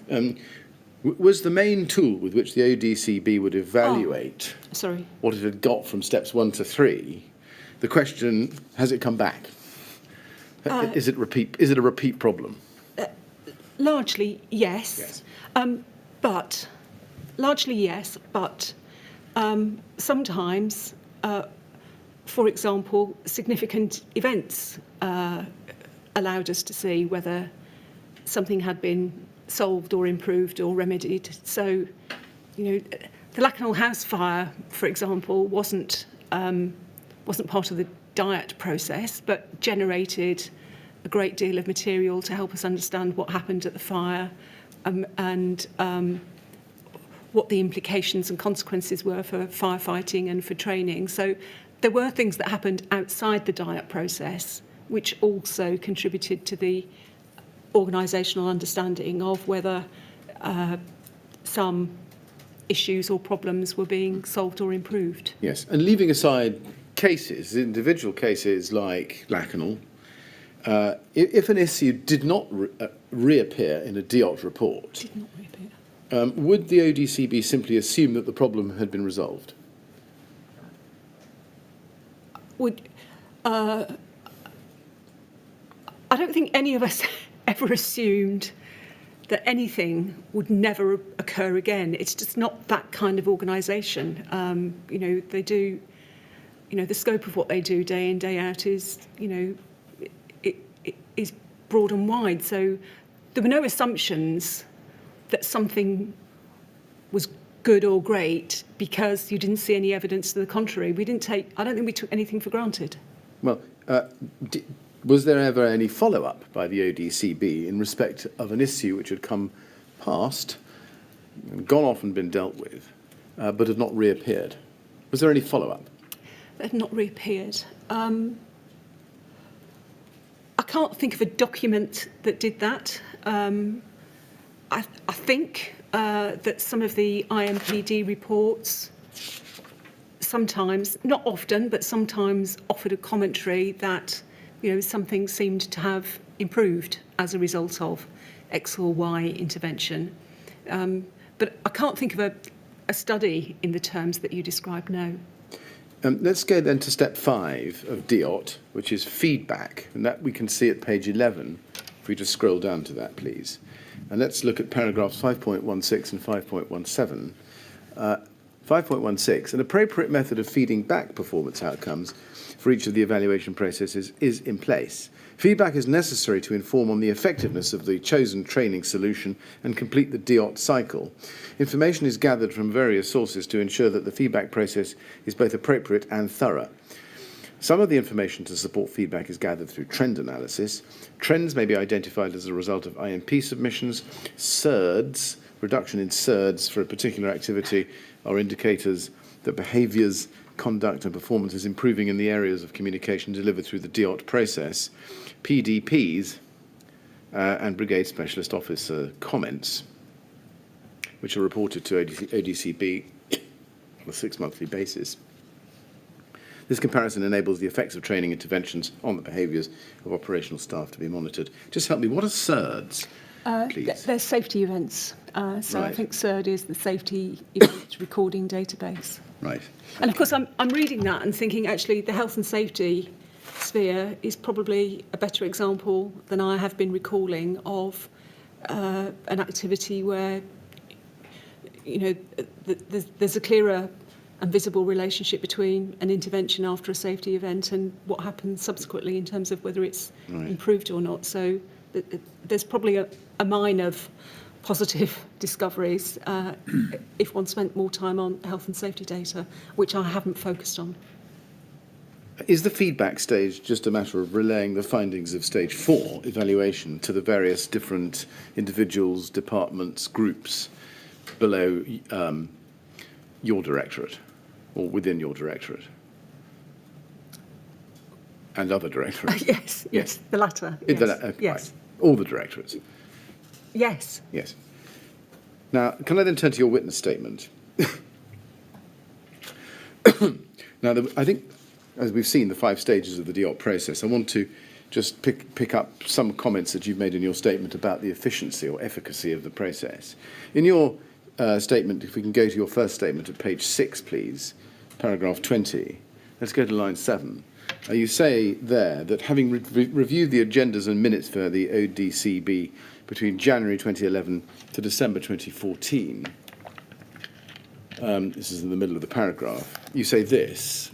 Was the main tool with which the ODCB would evaluate Sorry. what it had got from steps 1 to 3, the question, has it come back? Is it a repeat problem? Largely, yes. But largely, yes. But sometimes, for example, significant events allowed us to see whether something had been solved or improved or remedied. So, the Lakenhall House fire, for example, wasn't part of the diet process, but generated a great deal of material to help us understand what happened at the fire and what the implications and consequences were for firefighting and for training. So there were things that happened outside the diet process which also contributed to the organisational understanding of whether some issues or problems were being solved or improved. Yes, and leaving aside cases, individual cases like Lakenhall, if an issue did not reappear in a DEOT report, Did not reappear. Would the ODCB simply assume that the problem had been resolved? I don't think any of us ever assumed that anything would never occur again. It's just not that kind of organisation. They do the scope of what they do day in, day out is, it is broad and wide. So there were no assumptions that something was good or great because you didn't see any evidence to the contrary. I don't think we took anything for granted. Well, was there ever any follow-up by the ODCB in respect of an issue which had come past, gone off and been dealt with, but had not reappeared? Was there any follow-up? It had not reappeared. I can't think of a document that did that. I think that some of the IMPD reports sometimes, not often, but sometimes offered a commentary that something seemed to have improved as a result of X or Y intervention. But I can't think of a study in the terms that you described, no. Let's go then to step 5 of DIOT, which is feedback, and that we can see at page 11. If we just scroll down to that, please. And let's look at paragraphs 5.16 and 5.17. 5.16, an appropriate method of feeding back performance outcomes for each of the evaluation processes is in place. Feedback is necessary to inform on the effectiveness of the chosen training solution and complete the DIOT cycle. Information is gathered from various sources to ensure that the feedback process is both appropriate and thorough. Some of the information to support feedback is gathered through trend analysis. Trends may be identified as a result of IMP submissions. SIRDs, reduction in SIRDs for a particular activity, are indicators that behaviours, conduct and performance is improving in the areas of communication delivered through the DIOT process. PDPs and Brigade Specialist Officer comments, which are reported to ODCB on a 6-monthly basis. This comparison enables the effects of training interventions on the behaviours of operational staff to be monitored. Just help me, what are SIRDs, please? They're safety events. So Right. I think SIRD is the Safety Event Recording Database. Right. And of course, I'm reading that and thinking, actually, the health and safety sphere is probably a better example than I have been recalling of an activity where, there's a clearer and visible relationship between an intervention after a safety event and what happens subsequently in terms of whether it's improved or not. So there's probably a mine of positive discoveries if one spent more time on health and safety data, which I haven't focused on. Is the feedback stage just a matter of relaying the findings of stage 4 evaluation to the various different individuals, departments, groups below your directorate or within your directorate and other directorates? Yes, the latter. Yes. Yes. Right. All the directorates? Yes. Yes. Now, can I then turn to your witness statement? Now, I think, as we've seen, the 5 stages of the DIOT process, I want to just pick up some comments that you've made in your statement about the efficiency or efficacy of the process. In your statement, if we can go to your first statement at page 6, please, paragraph 20. Let's go to line 7. You say there that having reviewed the agendas and minutes for the ODCB between January 2011 to December 2014, this is in the middle of the paragraph, you say this.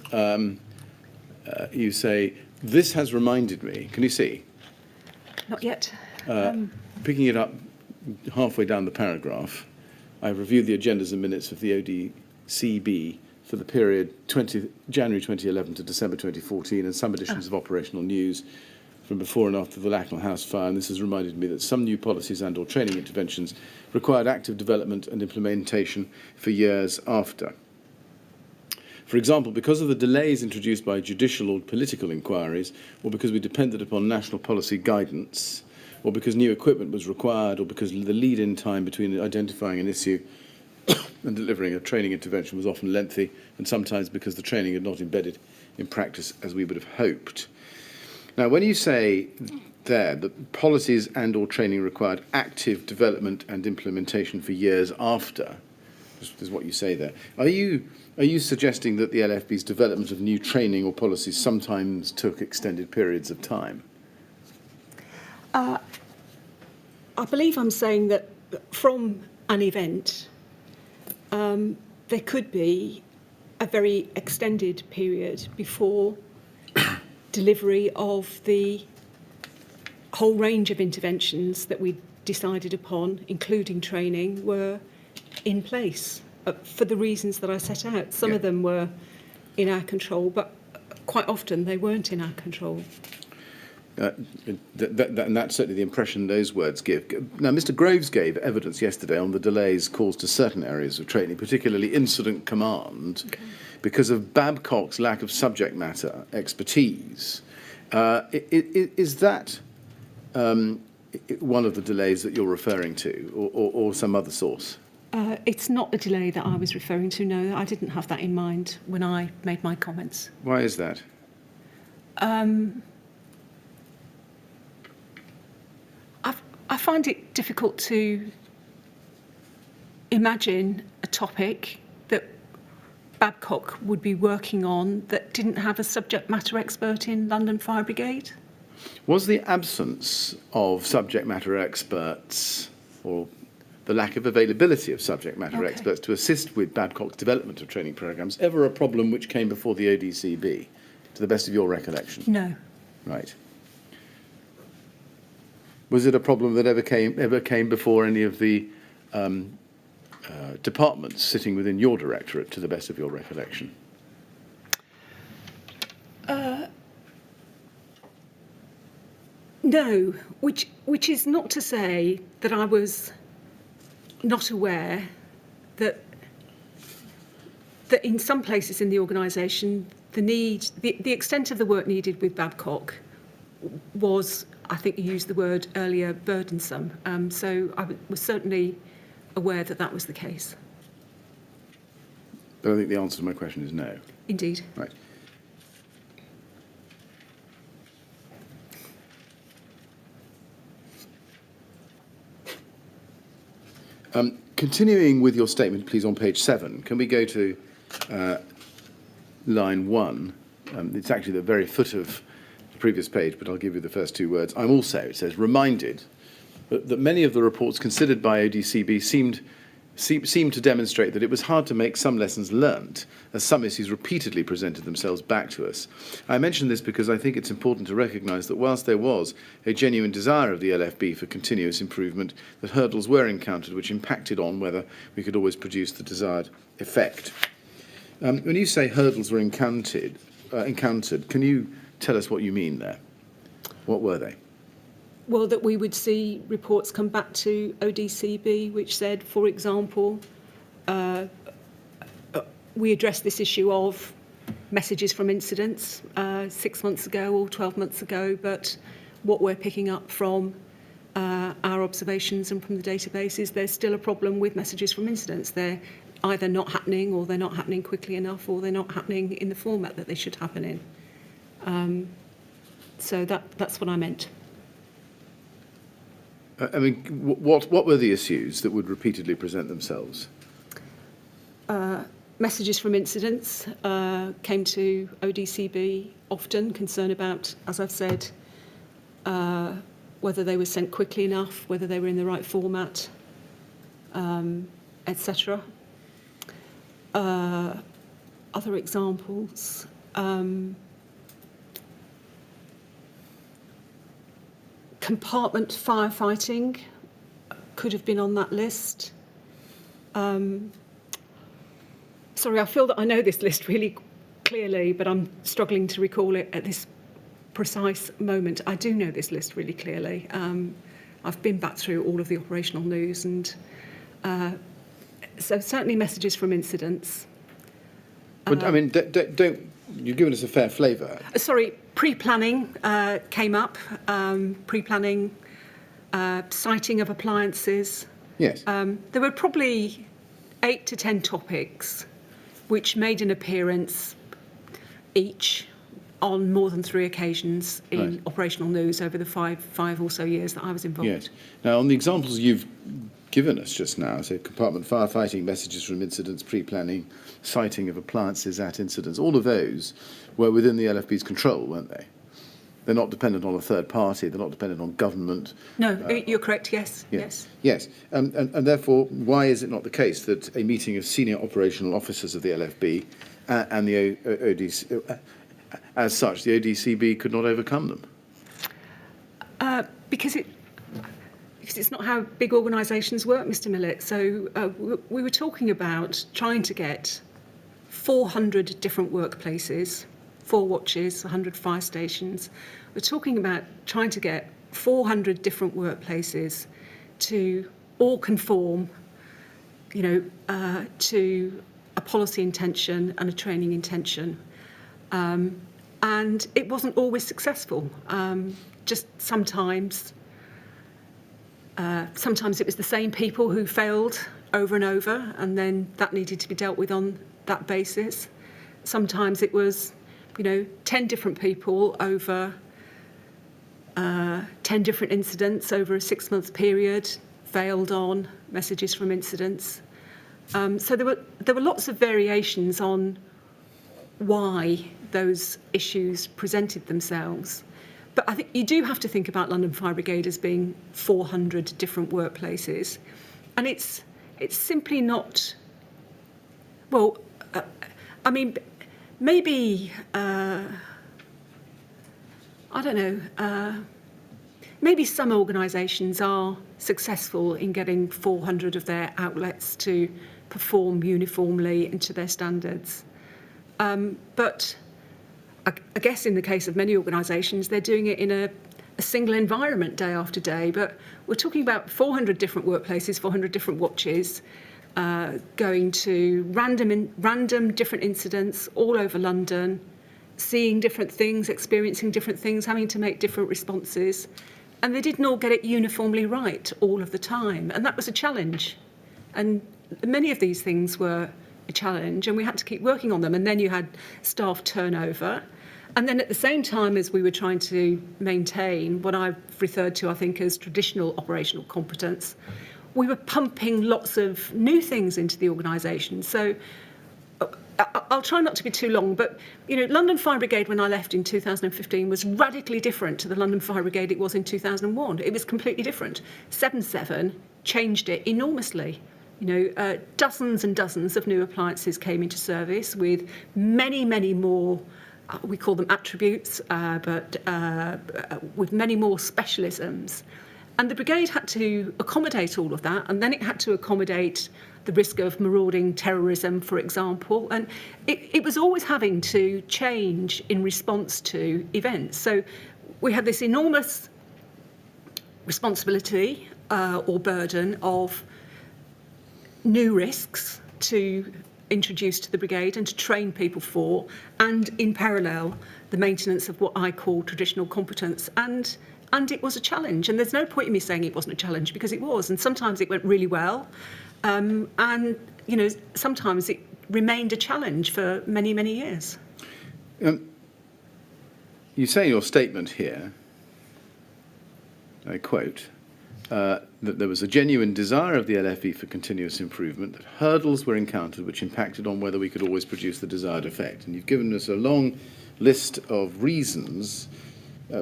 You say, this has reminded me, can you see? Not yet. Picking it up halfway down the paragraph, I've reviewed the agendas and minutes of the ODCB for the period January 2011 to December 2014 and some editions of operational news from before and after the Lacknell House fire, and this has reminded me that some new policies and or training interventions required active development and implementation for years after. For example, because of the delays introduced by judicial or political inquiries, or because we depended upon national policy guidance, or because new equipment was required, or because the lead-in time between identifying an issue and delivering a training intervention was often lengthy, and sometimes because the training had not embedded in practice as we would have hoped. Now, when you say there that policies and or training required active development and implementation for years after, this is what you say there, are you suggesting that the LFB's development of new training or policies sometimes took extended periods of time? I believe I'm saying that from an event, there could be a very extended period before delivery of the whole range of interventions that we decided upon, including training, were in place for the reasons that I set out. Some of them were in our control, but quite often they weren't in our control. And that's certainly the impression those words give. Now, Mr. Groves gave evidence yesterday on the delays caused to certain areas of training, particularly incident command, because of Babcock's lack of subject matter expertise. Is that one of the delays that you're referring to, or some other source? It's not the delay that I was referring to, no. I didn't have that in mind when I made my comments. Why is that? I find it difficult to imagine a topic that Babcock would be working on that didn't have a subject matter expert in London Fire Brigade. Was the absence of subject matter experts, or the lack of availability of subject matter experts to assist with Babcock's development of training programmes, ever a problem which came before the ODCB, to the best of your recollection? No. Right. Was it a problem that ever came before any of the departments sitting within your directorate, to the best of your recollection? No, which is not to say that I was not aware that in some places in the organisation the extent of the work needed with Babcock was, I think you used the word earlier, burdensome. So I was certainly aware that that was the case. But I think the answer to my question is no. Indeed. Right. Continuing with your statement, please, on page 7, can we go to line 1? It's actually the very foot of the previous page, but I'll give you the first two words. I'm also, it says, reminded that many of the reports considered by ODCB seemed to demonstrate that it was hard to make some lessons learnt, as some issues repeatedly presented themselves back to us. I mention this because I think it's important to recognise that whilst there was a genuine desire of the LFB for continuous improvement, that hurdles were encountered which impacted on whether we could always produce the desired effect. When you say hurdles were encountered, can you tell us what you mean there? What were they? Well, that we would see reports come back to ODCB which said, for example, we addressed this issue of messages from incidents 6 months ago or 12 months ago, but what we're picking up from our observations and from the databases, there's still a problem with messages from incidents. They're either not happening, or they're not happening quickly enough, or they're not happening in the format that they should happen in. So that's what I meant. I mean, what were the issues that would repeatedly present themselves? Messages from incidents came to ODCB often, concern about, as I've said, whether they were sent quickly enough, whether they were in the right format, etc. Other examples. Compartment firefighting could have been on that list. Sorry, I feel that I know this list really clearly, but I'm struggling to recall it at this precise moment. I do know this list really clearly. I've been back through all of the operational news, and so certainly messages from incidents. But I mean, don't you've given us a fair flavour. Sorry, pre-planning came up. Pre-planning, sighting of appliances. Yes. There were probably 8 to 10 topics which made an appearance each on more than 3 occasions in operational news over the five or so years that I was involved. Yes. Now, on the examples you've given us just now, so compartment firefighting, messages from incidents, pre-planning, sighting of appliances at incidents, all of those were within the LFB's control, weren't they? They're not dependent on a third party, they're not dependent on government. No, you're correct, yes. Yes. And therefore, why is it not the case that a meeting of senior operational officers of the LFB and the ODC, as such, the ODCB could not overcome them? Because it's not how big organisations work, Mr. Millett. So we were talking about trying to get 400 different workplaces, 4 watches, 100 fire stations. We're talking about trying to get 400 different workplaces to all conform, to a policy intention and a training intention. And it wasn't always successful. Just sometimes it was the same people who failed over and over, and then that needed to be dealt with on that basis. Sometimes it was, 10 different people over 10 different incidents over a 6-month period, failed on messages from incidents. So there were lots of variations on why those issues presented themselves. But I think you do have to think about London Fire Brigade as being 400 different workplaces. And it's simply not, maybe, maybe some organisations are successful in getting 400 of their outlets to perform uniformly and to their standards. But I guess in the case of many organisations, they're doing it in a single environment day after day. But we're talking about 400 different workplaces, 400 different watches, going to random different incidents all over London, seeing different things, experiencing different things, having to make different responses. And they didn't all get it uniformly right all of the time. And that was a challenge. And many of these things were a challenge, and we had to keep working on them. And then you had staff turnover. And then at the same time as we were trying to maintain what I've referred to, I think, as traditional operational competence, we were pumping lots of new things into the organisation. So I'll try not to be too long, but London Fire Brigade, when I left in 2015, was radically different to the London Fire Brigade it was in 2001. It was completely different. 7/7 changed it enormously. Dozens and dozens of new appliances came into service with many more, we call them attributes, but with many more specialisms. And the brigade had to accommodate all of that, and then it had to accommodate the risk of marauding terrorism, for example. And it was always having to change in response to events. So we had this enormous responsibility or burden of new risks to introduce to the brigade and to train people for, and in parallel, the maintenance of what I call traditional competence. And it was a challenge, and there's no point in me saying it wasn't a challenge, because it was, and sometimes it went really well, and sometimes it remained a challenge for many years. You say in your statement here, I quote, that there was a genuine desire of the LFE for continuous improvement, that hurdles were encountered which impacted on whether we could always produce the desired effect. And you've given us a long list of reasons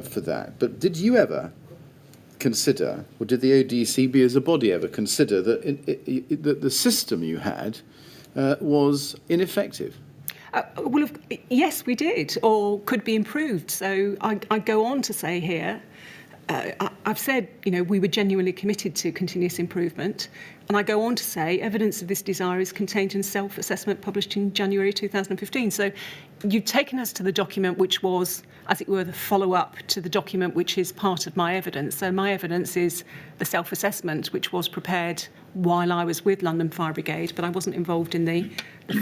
for that. But did you ever consider, or did the ODCB as a body ever consider that the system you had was ineffective? Yes, we did, or could be improved. So I go on to say here, I've said, we were genuinely committed to continuous improvement. And I go on to say evidence of this desire is contained in self-assessment published in January 2015. So you've taken us to the document which was, as it were, the follow-up to the document which is part of my evidence. So my evidence is the self-assessment, which was prepared while I was with London Fire Brigade, but I wasn't involved in the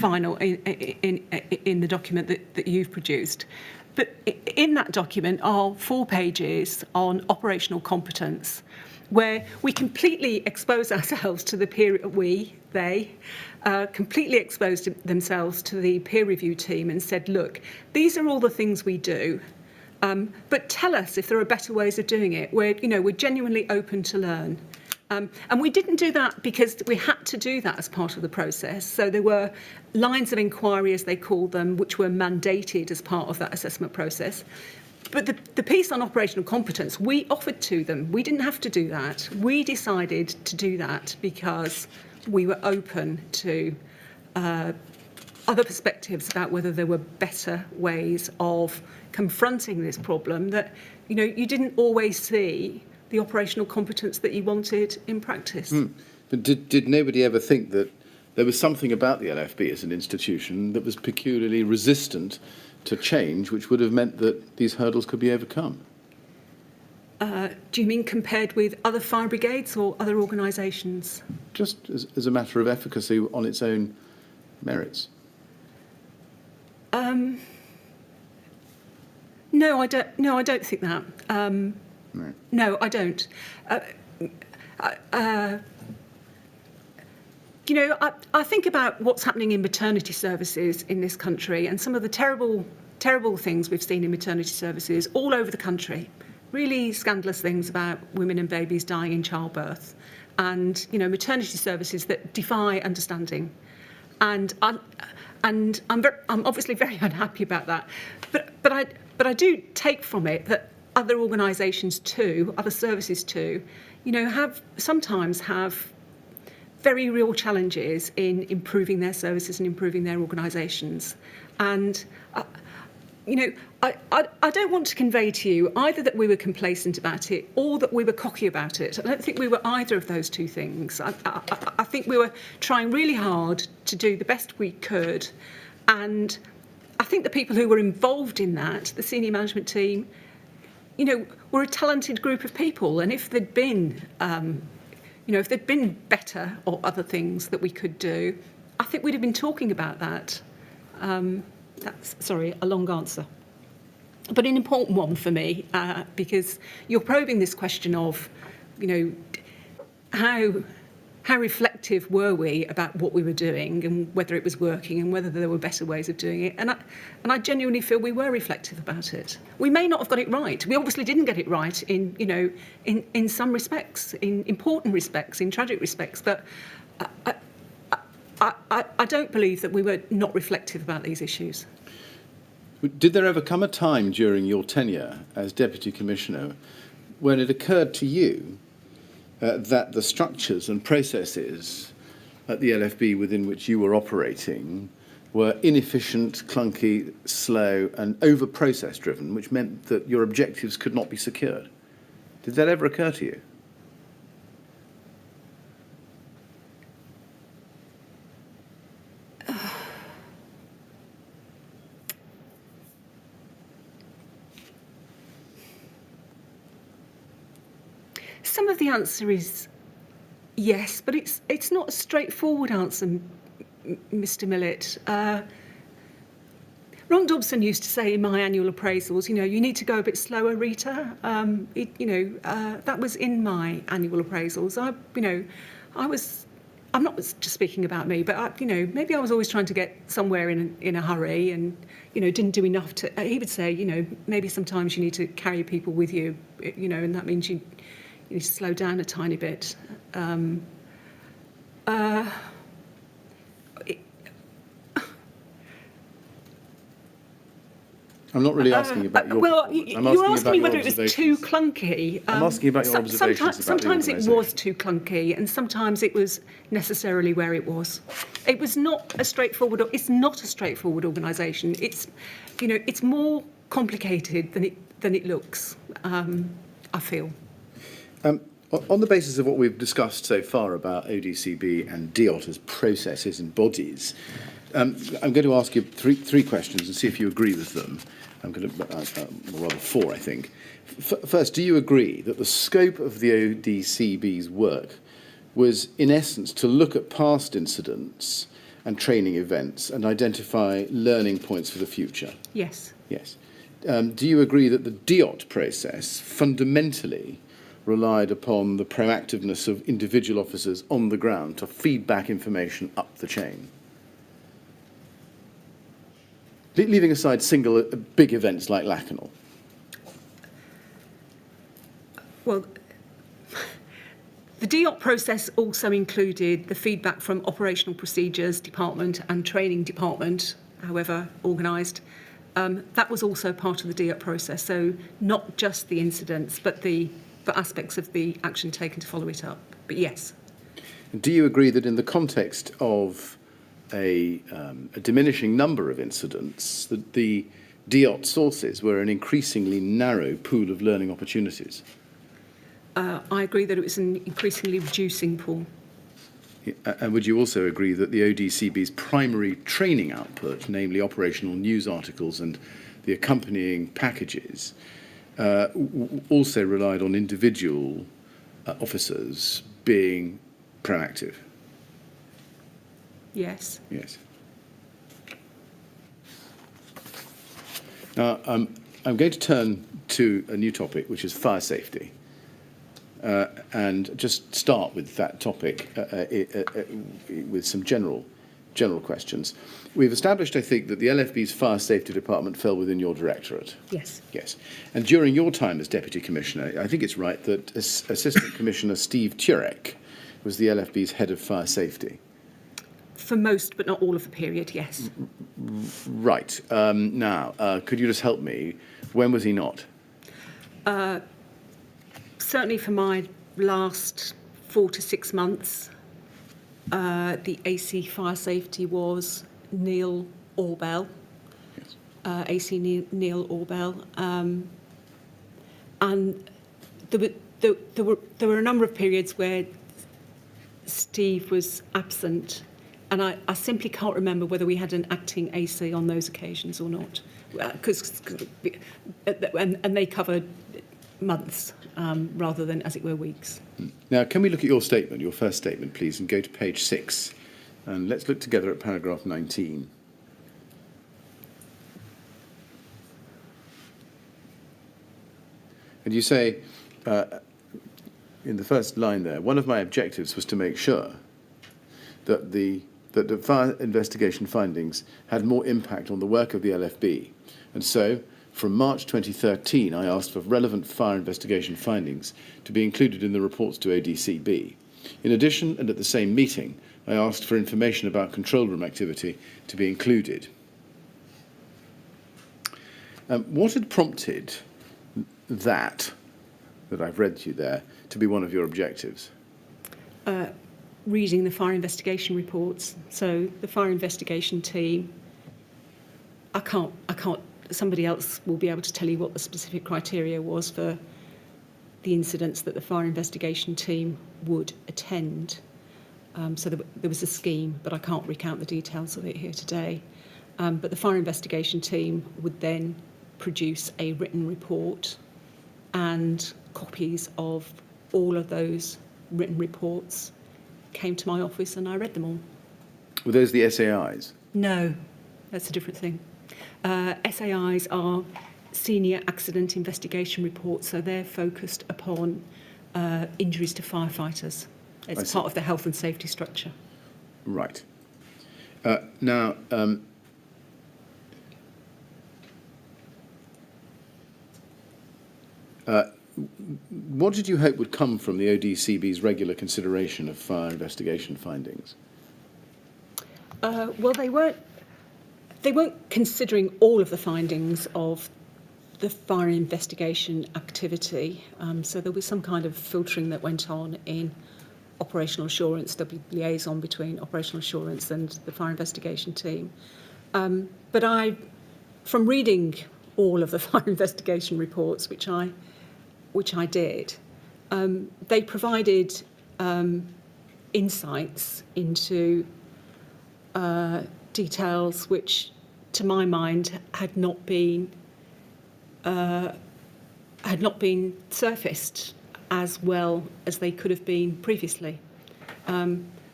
final, in the document that you've produced. But in that document are 4 pages on operational competence, where we completely expose ourselves to the peer, they completely exposed themselves to the peer review team and said, look, these are all the things we do, but tell us if there are better ways of doing it. We're genuinely open to learn. And we didn't do that because we had to do that as part of the process. So there were lines of inquiry, as they called them, which were mandated as part of that assessment process. But the piece on operational competence, we offered to them. We didn't have to do that. We decided to do that because we were open to other perspectives about whether there were better ways of confronting this problem, that, you didn't always see the operational competence that you wanted in practice. But did nobody ever think that there was something about the LFB as an institution that was peculiarly resistant to change, which would have meant that these hurdles could be overcome? Do you mean compared with other fire brigades or other organisations? Just as a matter of efficacy on its own merits? No, I don't. No, I don't think that. No. No, I don't. I think about what's happening in maternity services in this country, and some of the terrible things we've seen in maternity services all over the country. Really scandalous things about women and babies dying in childbirth, and maternity services that defy understanding. And I'm obviously very unhappy about that. But I do take from it that other organisations too, other services too, sometimes have very real challenges in improving their services and improving their organisations. And I don't want to convey to you either that we were complacent about it or that we were cocky about it. I don't think we were either of those two things. I think we were trying really hard to do the best we could, and I think the people who were involved in that, the senior management team, were a talented group of people, and if there'd been if there'd been better or other things that we could do, I think we'd have been talking about that. That's, sorry, a long answer, but an important one for me, because you're probing this question of, how reflective were we about what we were doing and whether it was working and whether there were better ways of doing it. And I genuinely feel we were reflective about it. We may not have got it right. We obviously didn't get it right in some respects, in important respects, in tragic respects, but I don't believe that we were not reflective about these issues. Did there ever come a time during your tenure as Deputy Commissioner when it occurred to you that the structures and processes at the LFB within which you were operating were inefficient, clunky, slow and over-process driven, which meant that your objectives could not be secured? Did that ever occur to you? Some of the answer is yes, but it's not a straightforward answer, Mr. Millett. Ron Dobson used to say in my annual appraisals, you need to go a bit slower, Rita. That was in my annual appraisals. I'm not just speaking about me, but maybe I was always trying to get somewhere in a hurry, and didn't do enough to. He would say, maybe sometimes you need to carry people with you, and that means you need to slow down a tiny bit. I'm not really asking about your... Well, you're asking me whether it was too clunky. I'm asking about your observations about the sometimes it was too clunky, and sometimes it was necessarily where it was. It was not a straightforward... It's not a straightforward organisation. It's, it's more complicated than it looks, I feel. On the basis of what we've discussed so far about ODCB and DIOT as processes and bodies, I'm going to ask you three questions and see if you agree with them. I'm going to, or rather four, I think. First, do you agree that the scope of the ODCB's work was, in essence, to look at past incidents and training events and identify learning points for the future? Yes. Yes. Do you agree that the DIOT process fundamentally relied upon the proactiveness of individual officers on the ground to feed back information up the chain? Leaving aside single big events like Lacanau. Well, the DIOT process also included the feedback from Operational Procedures Department and Training Department, however organised. That was also part of the DIOT process, so not just the incidents, but aspects of the action taken to follow it up. But yes. Do you agree that in the context of a diminishing number of incidents, that the DOT sources were an increasingly narrow pool of learning opportunities. I agree that it was an increasingly reducing pool. And would you also agree that the ODCB's primary training output, namely operational news articles and the accompanying packages, also relied on individual officers being proactive? Yes. Yes. Now, I'm going to turn to a new topic, which is fire safety. And just start with that topic with some general questions. We've established, I think, that the LFB's fire safety department fell within your directorate. Yes. Yes. And during your time as Deputy Commissioner, I think it's right that Assistant Commissioner Steve Turek was the LFB's head of fire safety. For most, but not all of the period, yes. Right. Now, could you just help me? When was he not? Certainly for my last 4 to 6 months, the AC fire safety was Neil Orbell, Yes. AC Neil Orbell, and there were a number of periods where Steve was absent, and I simply can't remember whether we had an acting AC on those occasions or not, and they covered months rather than, as it were, weeks. Now, can we look at your statement, your first statement, please, and go to page 6, and let's look together at paragraph 19. And you say, in the first line there, one of my objectives was to make sure that the fire investigation findings had more impact on the work of the LFB. And so, from March 2013, I asked for relevant fire investigation findings to be included in the reports to ODCB. In addition, and at the same meeting, I asked for information about control room activity to be included. What had prompted that I've read to you there to be one of your objectives? Reading the fire investigation reports. So the fire investigation team, I can't, somebody else will be able to tell you what the specific criteria was for the incidents that the fire investigation team would attend. So there was a scheme, but I can't recount the details of it here today. But the fire investigation team would then produce a written report, and copies of all of those written reports came to my office and I read them all. Were those the SAIs? No, that's a different thing. SAIs are senior accident investigation reports, so they're focused upon injuries to firefighters. It's part of the health and safety structure. Right. Now, what did you hope would come from the ODCB's regular consideration of fire investigation findings? Well, they weren't considering all of the findings of the fire investigation activity. So there was some kind of filtering that went on in operational assurance, the liaison between operational assurance and the fire investigation team. But from reading all of the fire investigation reports, which I did, they provided insights into details which, to my mind, had not been surfaced as well as they could have been previously.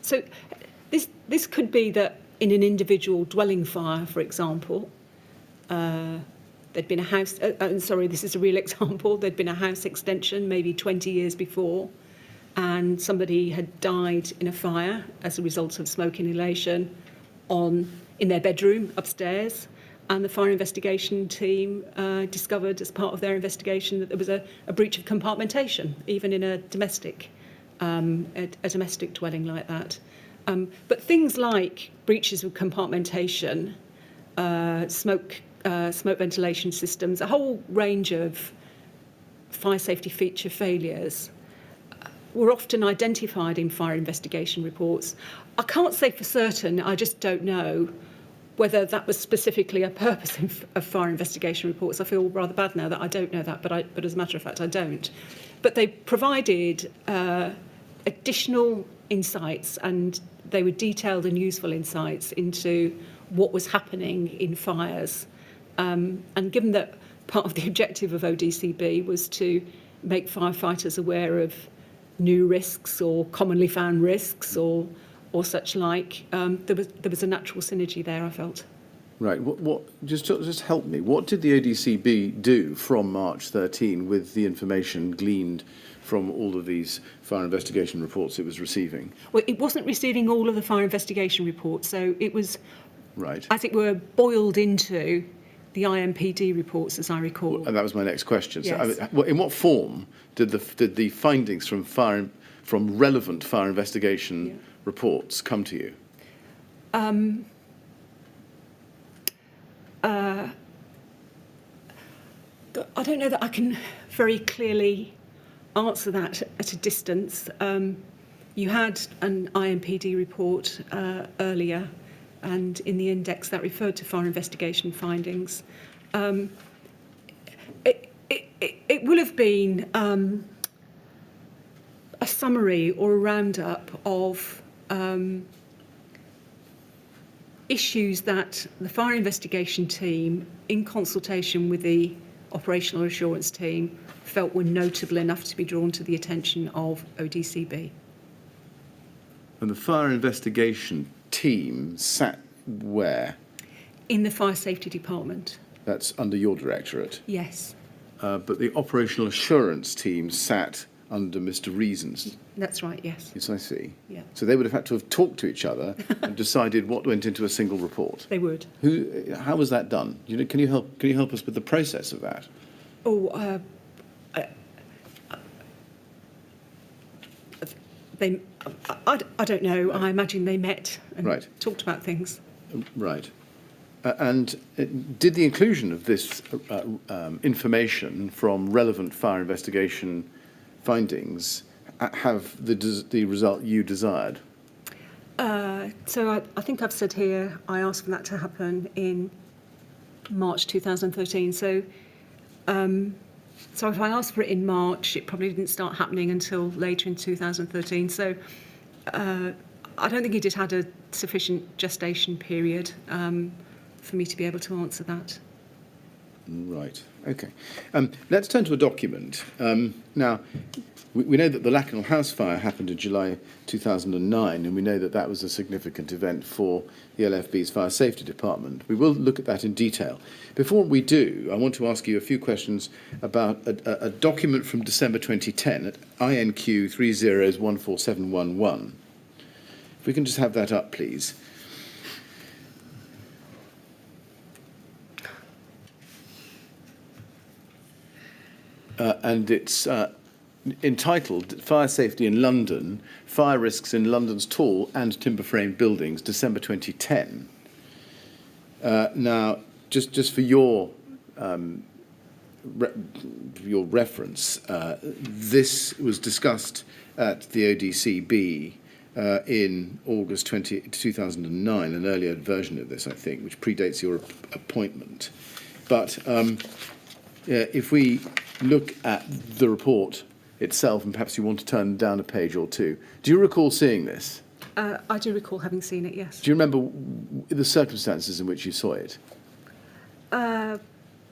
So this could be that in an individual dwelling fire, for example, there'd been a house, this is a real example, there'd been a house extension maybe 20 years before, and somebody had died in a fire as a result of smoke inhalation in their bedroom upstairs, and the fire investigation team discovered as part of their investigation that there was a breach of compartmentation, even in a domestic dwelling like that. But things like breaches of compartmentation, smoke ventilation systems, a whole range of fire safety feature failures were often identified in fire investigation reports. I can't say for certain, I just don't know whether that was specifically a purpose of fire investigation reports. I feel rather bad now that I don't know that, but as a matter of fact, I don't. But they provided additional insights, and they were detailed and useful insights into what was happening in fires. And given that part of the objective of ODCB was to make firefighters aware of new risks or commonly found risks or such like, there was a natural synergy there, I felt. Right. Just help me. What did the ODCB do from March 13 with the information gleaned from all of these fire investigation reports it was receiving? Well, it wasn't receiving all of the fire investigation reports, so it was, right, as it were, boiled into the IMPD reports, as I recall. And that was my next question. Yes. So, in what form did the findings from relevant fire investigation reports come to you? I don't know that I can very clearly answer that at a distance. You had an IMPD report earlier, and in the index that referred to fire investigation findings. It will have been a summary or a roundup of issues that the fire investigation team, in consultation with the operational assurance team, felt were notable enough to be drawn to the attention of ODCB. And the fire investigation team sat where? In the fire safety department. That's under your directorate? Yes. But the operational assurance team sat under Mr. Reason's. That's right, yes. Yes, I see. Yeah. So they would have had to have talked to each other and decided what went into a single report. They would. How was that done? Can you help us with the process of that? Oh, I don't know. I imagine they met and talked about things. Right. And did the inclusion of this information from relevant fire investigation findings have the result you desired? So I think I've said here I asked for that to happen in March 2013. So if I asked for it in March, it probably didn't start happening until later in 2013. So I don't think it had a sufficient gestation period for me to be able to answer that. Right. Okay. Let's turn to a document. Now, we know that the Lakenhall House fire happened in July 2009, and we know that that was a significant event for the LFB's fire safety department. We will look at that in detail. Before we do, I want to ask you a few questions about a document from December 2010 at INQ 30147111. If we can just have that up, please. And it's entitled Fire Safety in London, Fire Risks in London's Tall and Timber-Framed Buildings, December 2010. Now, just for your reference, this was discussed at the ODCB in August 2009, an earlier version of this, I think, which predates your appointment. But if we look at the report itself, and perhaps you want to turn down a page or two, do you recall seeing this? I do recall having seen it, yes. Do you remember the circumstances in which you saw it?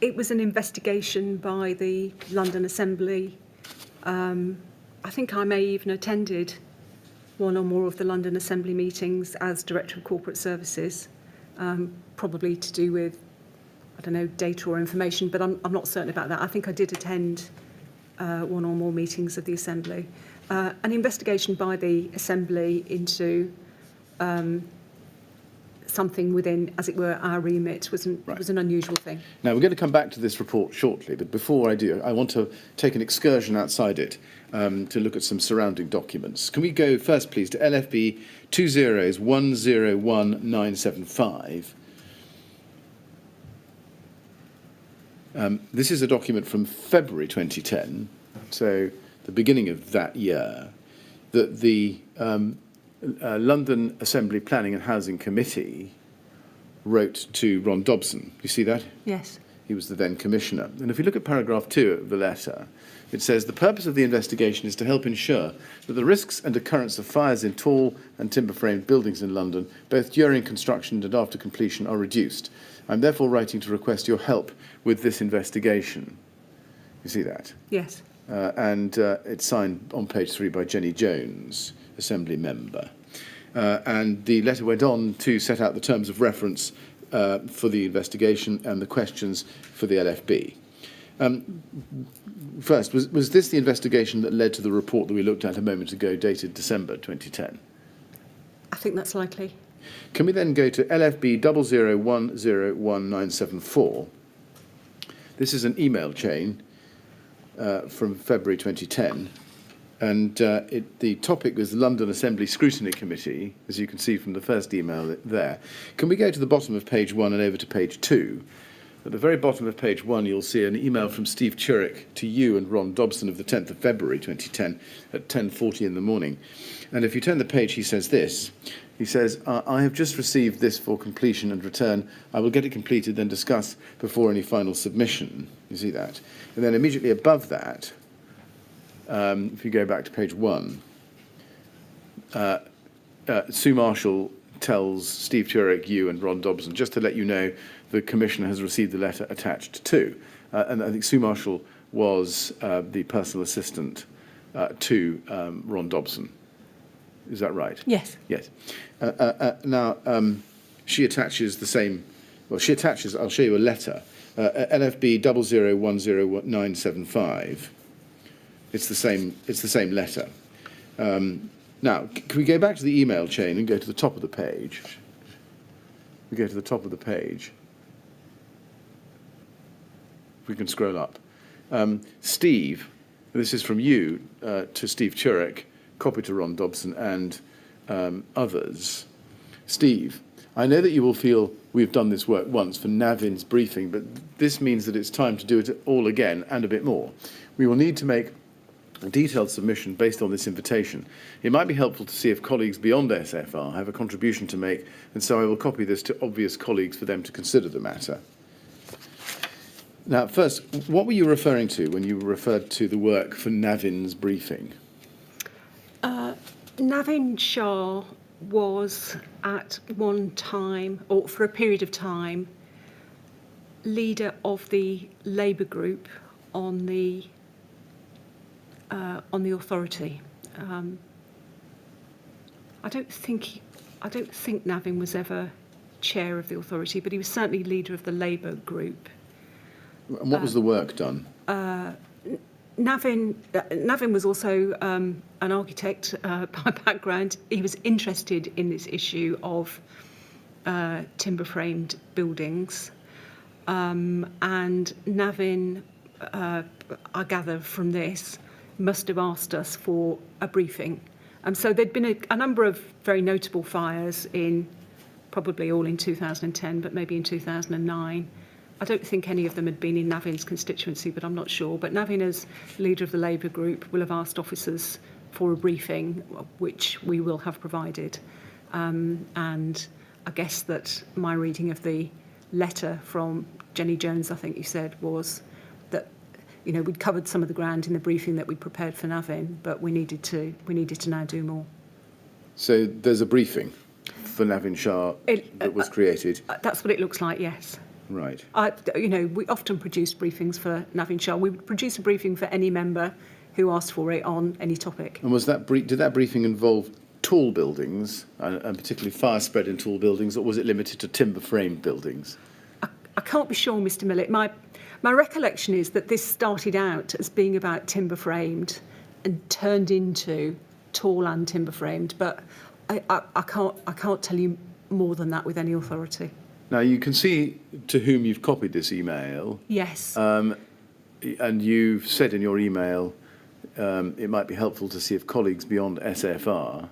It was an investigation by the London Assembly. I think I may even attended one or more of the London Assembly meetings as Director of Corporate Services, probably to do with, I don't know, data or information, but I'm not certain about that. I think I did attend one or more meetings of the Assembly. An investigation by the Assembly into something within, as it were, our remit was an unusual thing. Now, we're going to come back to this report shortly, but before I do, I want to take an excursion outside it to look at some surrounding documents. Can we go first, please, to LFB 20101975? This is a document from February 2010, so the beginning of that year. that the London Assembly Planning and Housing Committee wrote to Ron Dobson. You see that? Yes. He was the then commissioner. And if you look at paragraph 2 of the letter, it says, the purpose of the investigation is to help ensure that the risks and occurrence of fires in tall and timber-framed buildings in London, both during construction and after completion, are reduced. I'm therefore writing to request your help with this investigation. You see that? Yes. And it's signed on page 3 by Jenny Jones, Assembly member. And the letter went on to set out the terms of reference for the investigation and the questions for the LFB. First, was this the investigation that led to the report that we looked at a moment ago, dated December 2010? I think that's likely. Can we then go to LFB 00101974? This is an email chain from February 2010. And the topic was the London Assembly Scrutiny Committee, as you can see from the first email there. Can we go to the bottom of page 1 and over to page 2? At the very bottom of page 1, you'll see an email from Steve Turek to you and Ron Dobson of the 10th of February 2010 at 10:40 in the morning. And if you turn the page, he says this. He says, I have just received this for completion and return. I will get it completed, then discuss before any final submission. You see that? And then immediately above that, if you go back to page 1, Sue Marshall tells Steve Turek, you and Ron Dobson, just to let you know, the Commissioner has received the letter attached to. And I think Sue Marshall was the personal assistant to Ron Dobson. Is that right? Yes. Yes. Now, she attaches the same, well, she attaches, I'll show you a letter, LFB 00101975. It's the same letter. Now, can we go back to the email chain and go to the top of the page? We go to the top of the page. If we can scroll up. Steve, this is from you to Steve Turek, copy to Ron Dobson and others. Steve, I know that you will feel we've done this work once for Navin's briefing, but this means that it's time to do it all again and a bit more. We will need to make a detailed submission based on this invitation. It might be helpful to see if colleagues beyond SFR have a contribution to make, and so I will copy this to obvious colleagues for them to consider the matter. Now, first, what were you referring to when you referred to the work for Navin's briefing? Navin Shah was at one time, or for a period of time, leader of the Labour group on the authority. I don't think Navin was ever chair of the authority, but he was certainly leader of the Labour group. And what was the work done? Navin was also an architect by background. He was interested in this issue of timber-framed buildings. And Navin, I gather from this, must have asked us for a briefing. So there'd been a number of very notable fires probably all in 2010, but maybe in 2009. I don't think any of them had been in Navin's constituency, but I'm not sure. But Navin, as leader of the Labour group, will have asked officers for a briefing, which we will have provided. And I guess that my reading of the letter from Jenny Jones, I think you said, was that we'd covered some of the ground in the briefing that we prepared for Navin, but we needed to now do more. So there's a briefing for Navin Shah that was created. That's what it looks like. Yes. Right. We often produce briefings for Navin Shah. We would produce a briefing for any member who asked for it on any topic. And did that briefing involve tall buildings, and particularly fire spread in tall buildings, or was it limited to timber-framed buildings? I can't be sure, Mr. Millett. My recollection is that this started out as being about timber-framed and turned into tall and timber-framed, but I can't tell you more than that with any authority. Now, you can see to whom you've copied this email. Yes. And you've said in your email it might be helpful to see if colleagues beyond SFR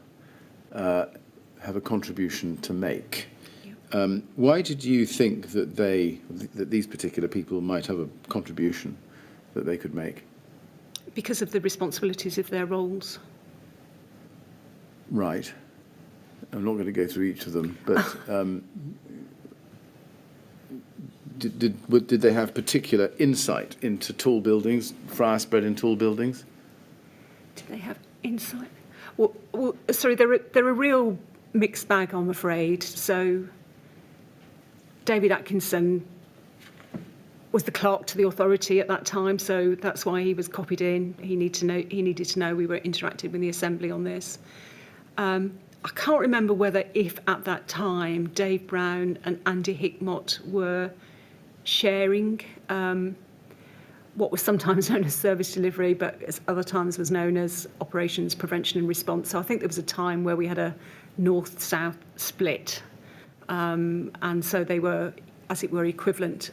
have a contribution to make. Why did you think that these particular people might have a contribution that they could make? Because of the responsibilities of their roles. Right. I'm not going to go through each of them, but did they have particular insight into tall buildings, fire spread in tall buildings? Do they have insight? Well, sorry, they're a real mixed bag, I'm afraid. So David Atkinson was the clerk to the authority at that time, so that's why he was copied in. He needed to know we were interacting with the Assembly on this. I can't remember whether, if at that time, Dave Brown and Andy Hickmott were sharing what was sometimes known as service delivery, but at other times was known as operations prevention and response. So I think there was a time where we had a north-south split, and so they were, as it were, equivalent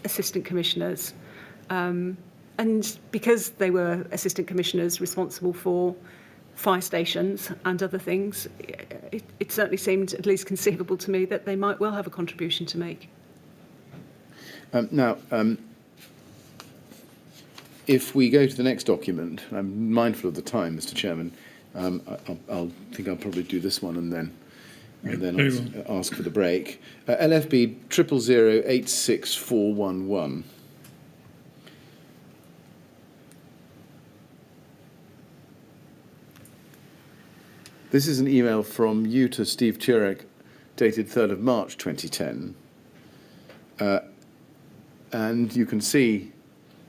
assistant commissioners. And because they were assistant commissioners responsible for fire stations and other things, it certainly seemed at least conceivable to me that they might well have a contribution to make. Now, if we go to the next document, I'm mindful of the time, Mr. Chairman. I'll probably do this one and then ask for the break. LFB 000086411. This is an email from you to Steve Turek, dated 3rd of March 2010. And you can see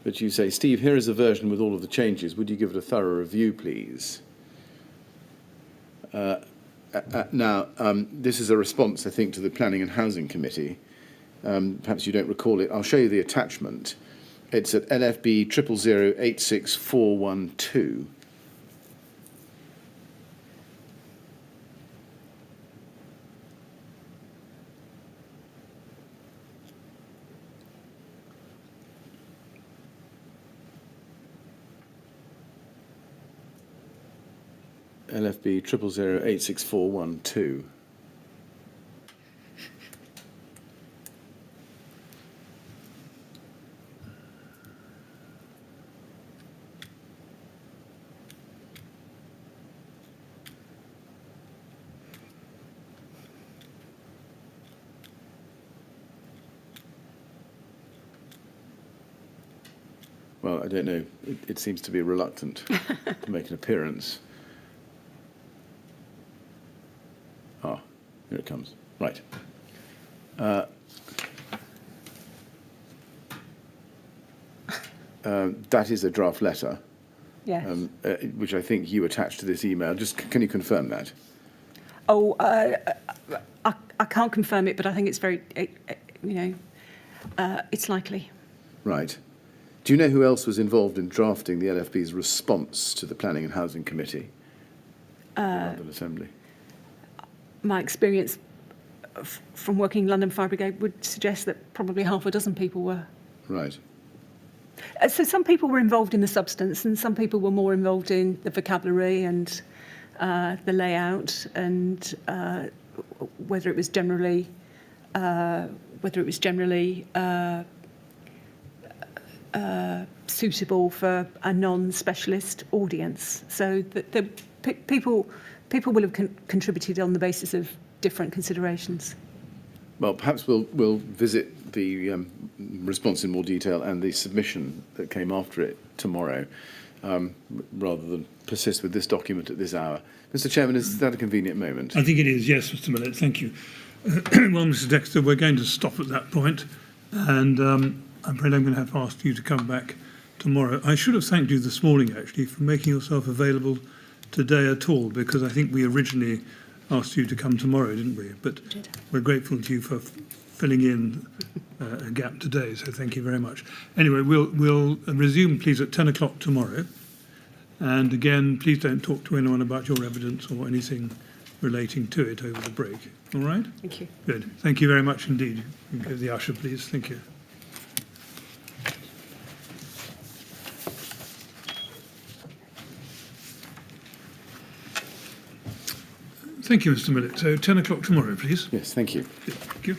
that you say, Steve, here is a version with all of the changes. Would you give it a thorough review, please? Now, this is a response, I think, to the Planning and Housing Committee. Perhaps you don't recall it. I'll show you the attachment. It's at LFB 000086412. LFB 000086412. Well, I don't know. It seems to be reluctant to make an appearance. Ah, here it comes. Right. That is a draft letter, Yes. which I think you attached to this email. Just can you confirm that? Oh, I can't confirm it, but I think it's very, it's likely. Right. Do you know who else was involved in drafting the LFB's response to the Planning and Housing Committee? London Assembly. My experience from working in London Fire Brigade would suggest that probably half a dozen people were. Right. So some people were involved in the substance, and some people were more involved in the vocabulary and the layout, and whether it was generally suitable for a non-specialist audience. So the people will have contributed on the basis of different considerations. Well, perhaps we'll visit the response in more detail and the submission that came after it tomorrow, rather than persist with this document at this hour. Mr. Chairman, is that a convenient moment? I think it is, yes, Mr. Millett, thank you. Well, Mrs. Dexter, we're going to stop at that point, and I'm afraid I'm going to have to ask you to come back tomorrow. I should have thanked you this morning, actually, for making yourself available today at all, because I think we originally asked you to come tomorrow, didn't we? But we're grateful to you for filling in a gap today, so thank you very much. Anyway, we'll resume, please, at 10 o'clock tomorrow. And again, please don't talk to anyone about your evidence or anything relating to it over the break. All right? Thank you. Good. Thank you very much indeed. You can go to the usher, please. Thank you. Thank you, Mr. Millett. So 10 o'clock tomorrow, please. Yes, thank you. Thank you.